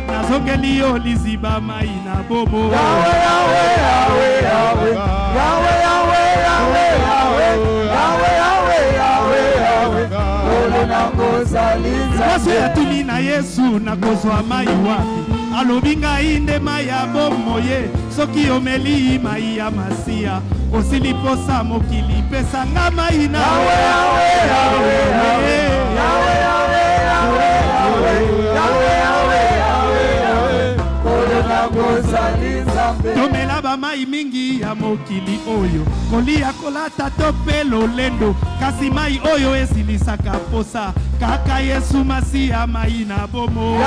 nazongeli yo liziba mai na bomo kolonanga ozali nzambe yatuni na Yesu nakozwa mai wapi alobi ngai nde mai ya bomoye soki omeli mai ya masiya osili posa mokili pesanga mai na tomela bamai mingi ya mokili oyo kolia kolata to mpe lolendo kasi mai oyo esilisaka posa kaka Yesu masiya mai na bomo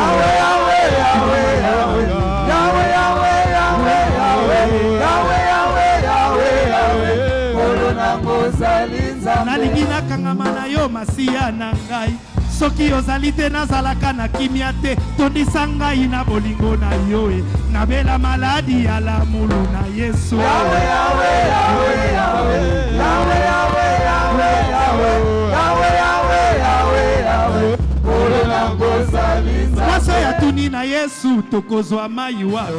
nalingi nakangama na yo masiya na ngai soki ozali te nazalaka na kimia te tondisa ngai na bolingo na yo nabela maladi ya lamulu na Yesu mwasi yatuni na Yesu tokozwa mai wapi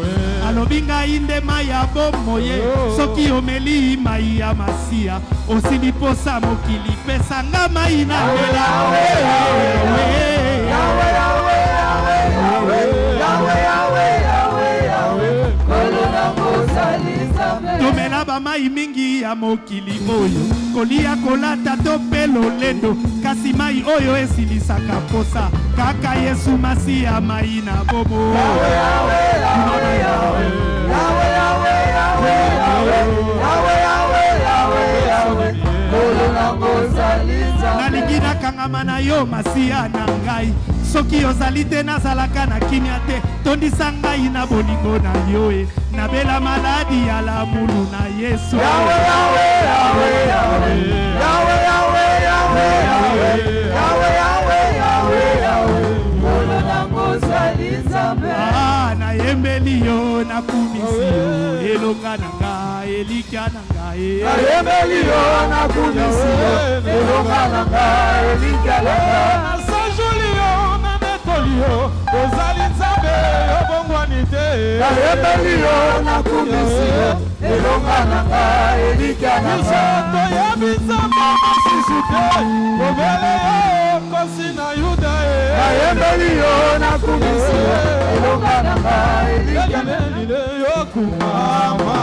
alobi ngai nde mai ya bomoye soki omeli mai ya masiya osili posa mokili pesanga mai na lela bamai mingi ya mokili oyo kolia kolata to pe lolendo kasi mai oyo esilisaka posa kaka Yesu Masiya mai na bobo nalingi nakangama na yo Masiya na ngai soki ozali te nazalaka na kimia te tondisa ngai na bolingo na yo nabela maladi ya lamulu na Yesu nayembeli yo nakumisi yo elonga na ngai elikya na ngai nayembeli yo nakumisi yo elonga na ngai elikya na ngai nasajoli yo nanetoli yo ozali nzambe obongwani te nayembeli yo nakumisi yo elonga na ngai elikya na ngai toyebi nzambe masusu te obele yo kosi na yuda nayembeli yo nakumisi yo elonga na ngai elikya na ngai yokumama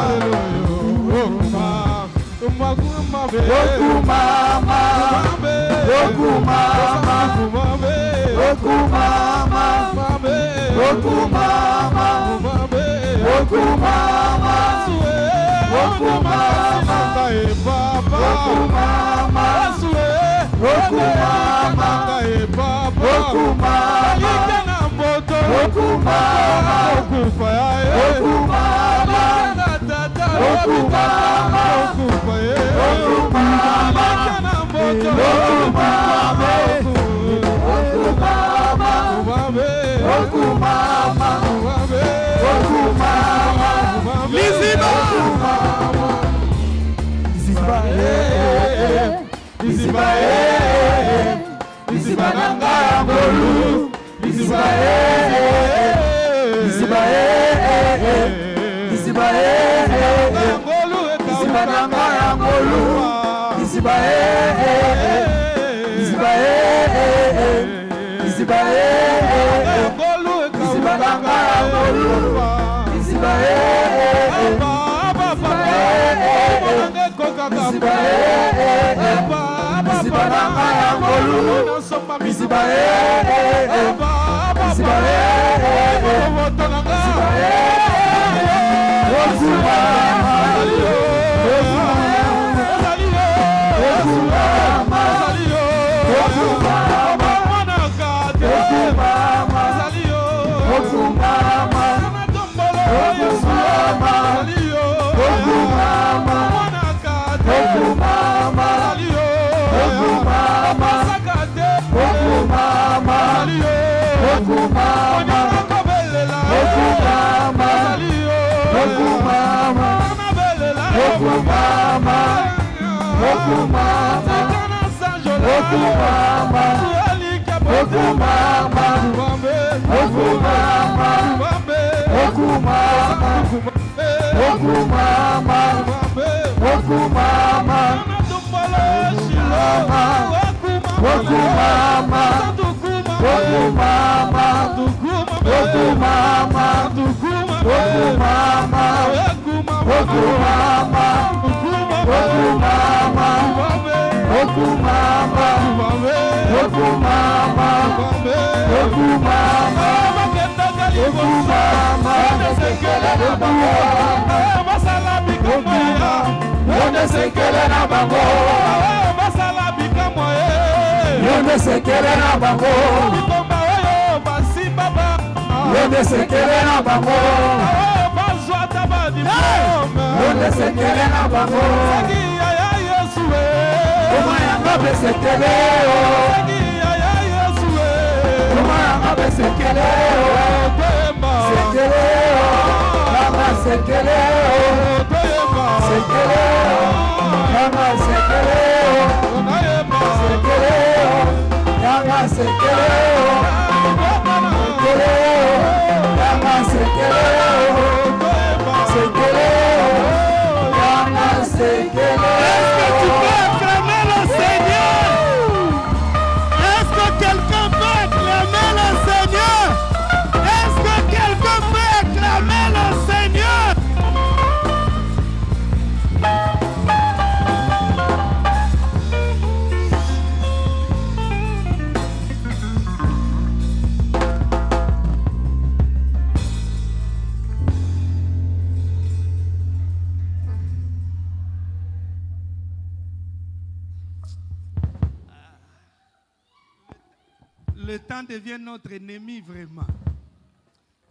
le temps devient notre ennemi vraiment.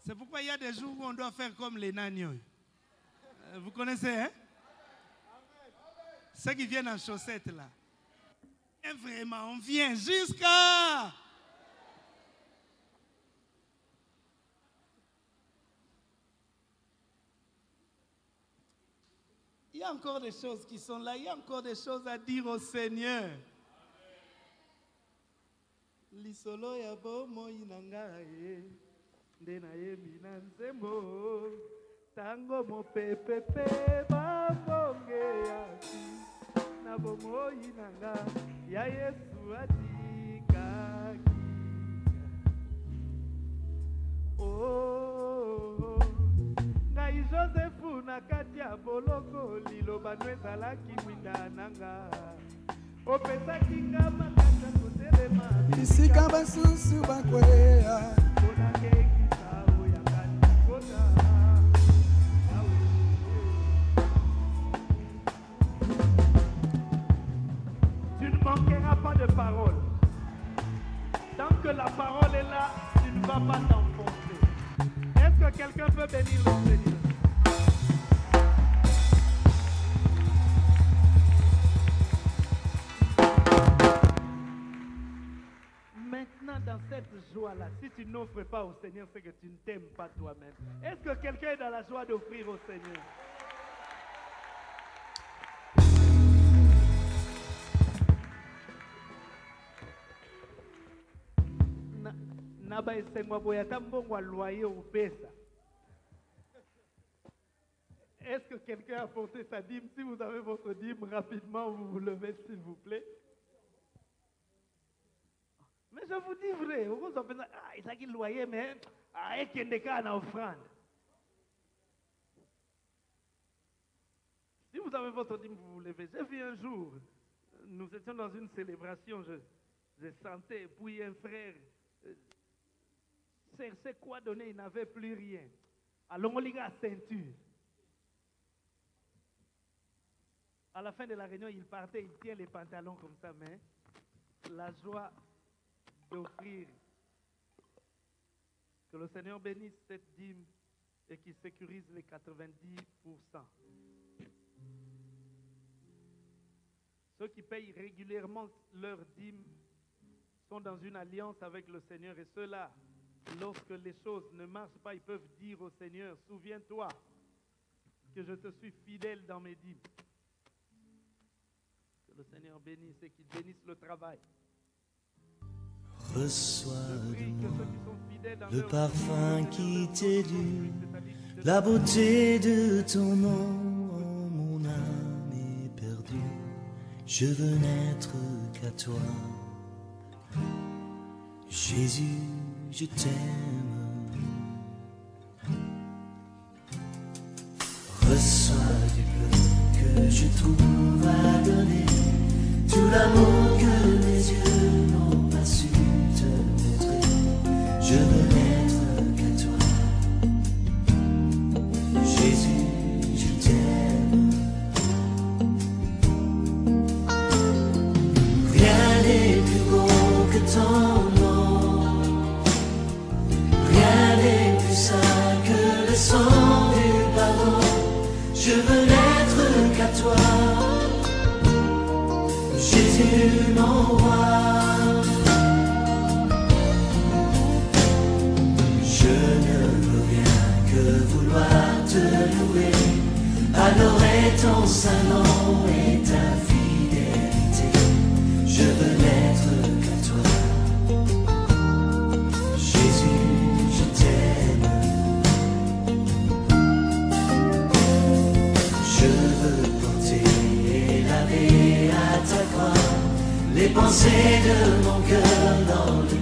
C'est pourquoi il y a des jours où on doit faire comme les nagnos. Vous connaissez, hein? Ceux qui viennent en chaussettes là. Et vraiment, on vient jusqu'à... Il y a encore des choses qui sont là. Il y a encore des choses à dire au Seigneur. Lisolo ya bomo inangae ndena yemi nanzembo tango mo pepepe babonge yaki na bomo inanga ya Yesu atika oh ngai Josefu na kati ya boloko liloba nwezalaki mwinda nanga opesaki nga makasa kotelema bisika basusu bakwea konakekisa oyangani kota tu ne manqueras pas de parole. Tant que la parole est là, tu ne vas pas t'enfoncer. Est-ce que quelqu'un peut bénir le Seigneur? Maintenant, dans cette joie-là, si tu n'offres pas au Seigneur, c'est que tu ne t'aimes pas toi-même. Est-ce que quelqu'un est dans la joie d'offrir au Seigneur? Est-ce que quelqu'un a porté sa dîme? Si vous avez votre dîme, rapidement, vous vous levez, s'il vous plaît. Mais je vous dis vrai, vous pensez, il s'agit de loyer, mais il y a des cas en offrande. Si vous avez votre dîme, vous vous levez. J'ai vu un jour, nous étions dans une célébration, je sentais, puis un frère cherchait quoi donner, il n'avait plus rien. Alors on lui a ceinture. À la fin de la réunion, il partait, il tient les pantalons comme ça, mais la joie d'offrir. Que le Seigneur bénisse cette dîme et qu'il sécurise les 90%. Ceux qui payent régulièrement leur dîme sont dans une alliance avec le Seigneur. Et ceux-là, lorsque les choses ne marchent pas, ils peuvent dire au Seigneur, souviens-toi que je te suis fidèle dans mes dîmes. Que le Seigneur bénisse et qu'il bénisse le travail. Reçois de moi le parfum qui t'est dû, la beauté de ton nom, mon âme est perdue. Je veux n'être qu'à toi. Jésus, je t'aime. Reçois du peu que je trouve à donner, tout l'amour que mes yeux n'ont pas su te montrer. Je veux n'être qu'à toi. Jésus, je t'aime. Rien n'est plus beau que ton nom. Rien n'est plus saint que le sang du pardon. Je veux n'être qu'à toi. Jésus, mon roi. Je ne veux rien que vouloir te louer, adorer ton saint nom et ta fidélité. Je veux n'être qu'à toi. Jésus, je t'aime. Je veux porter et laver à ta croix les pensées de mon cœur dans le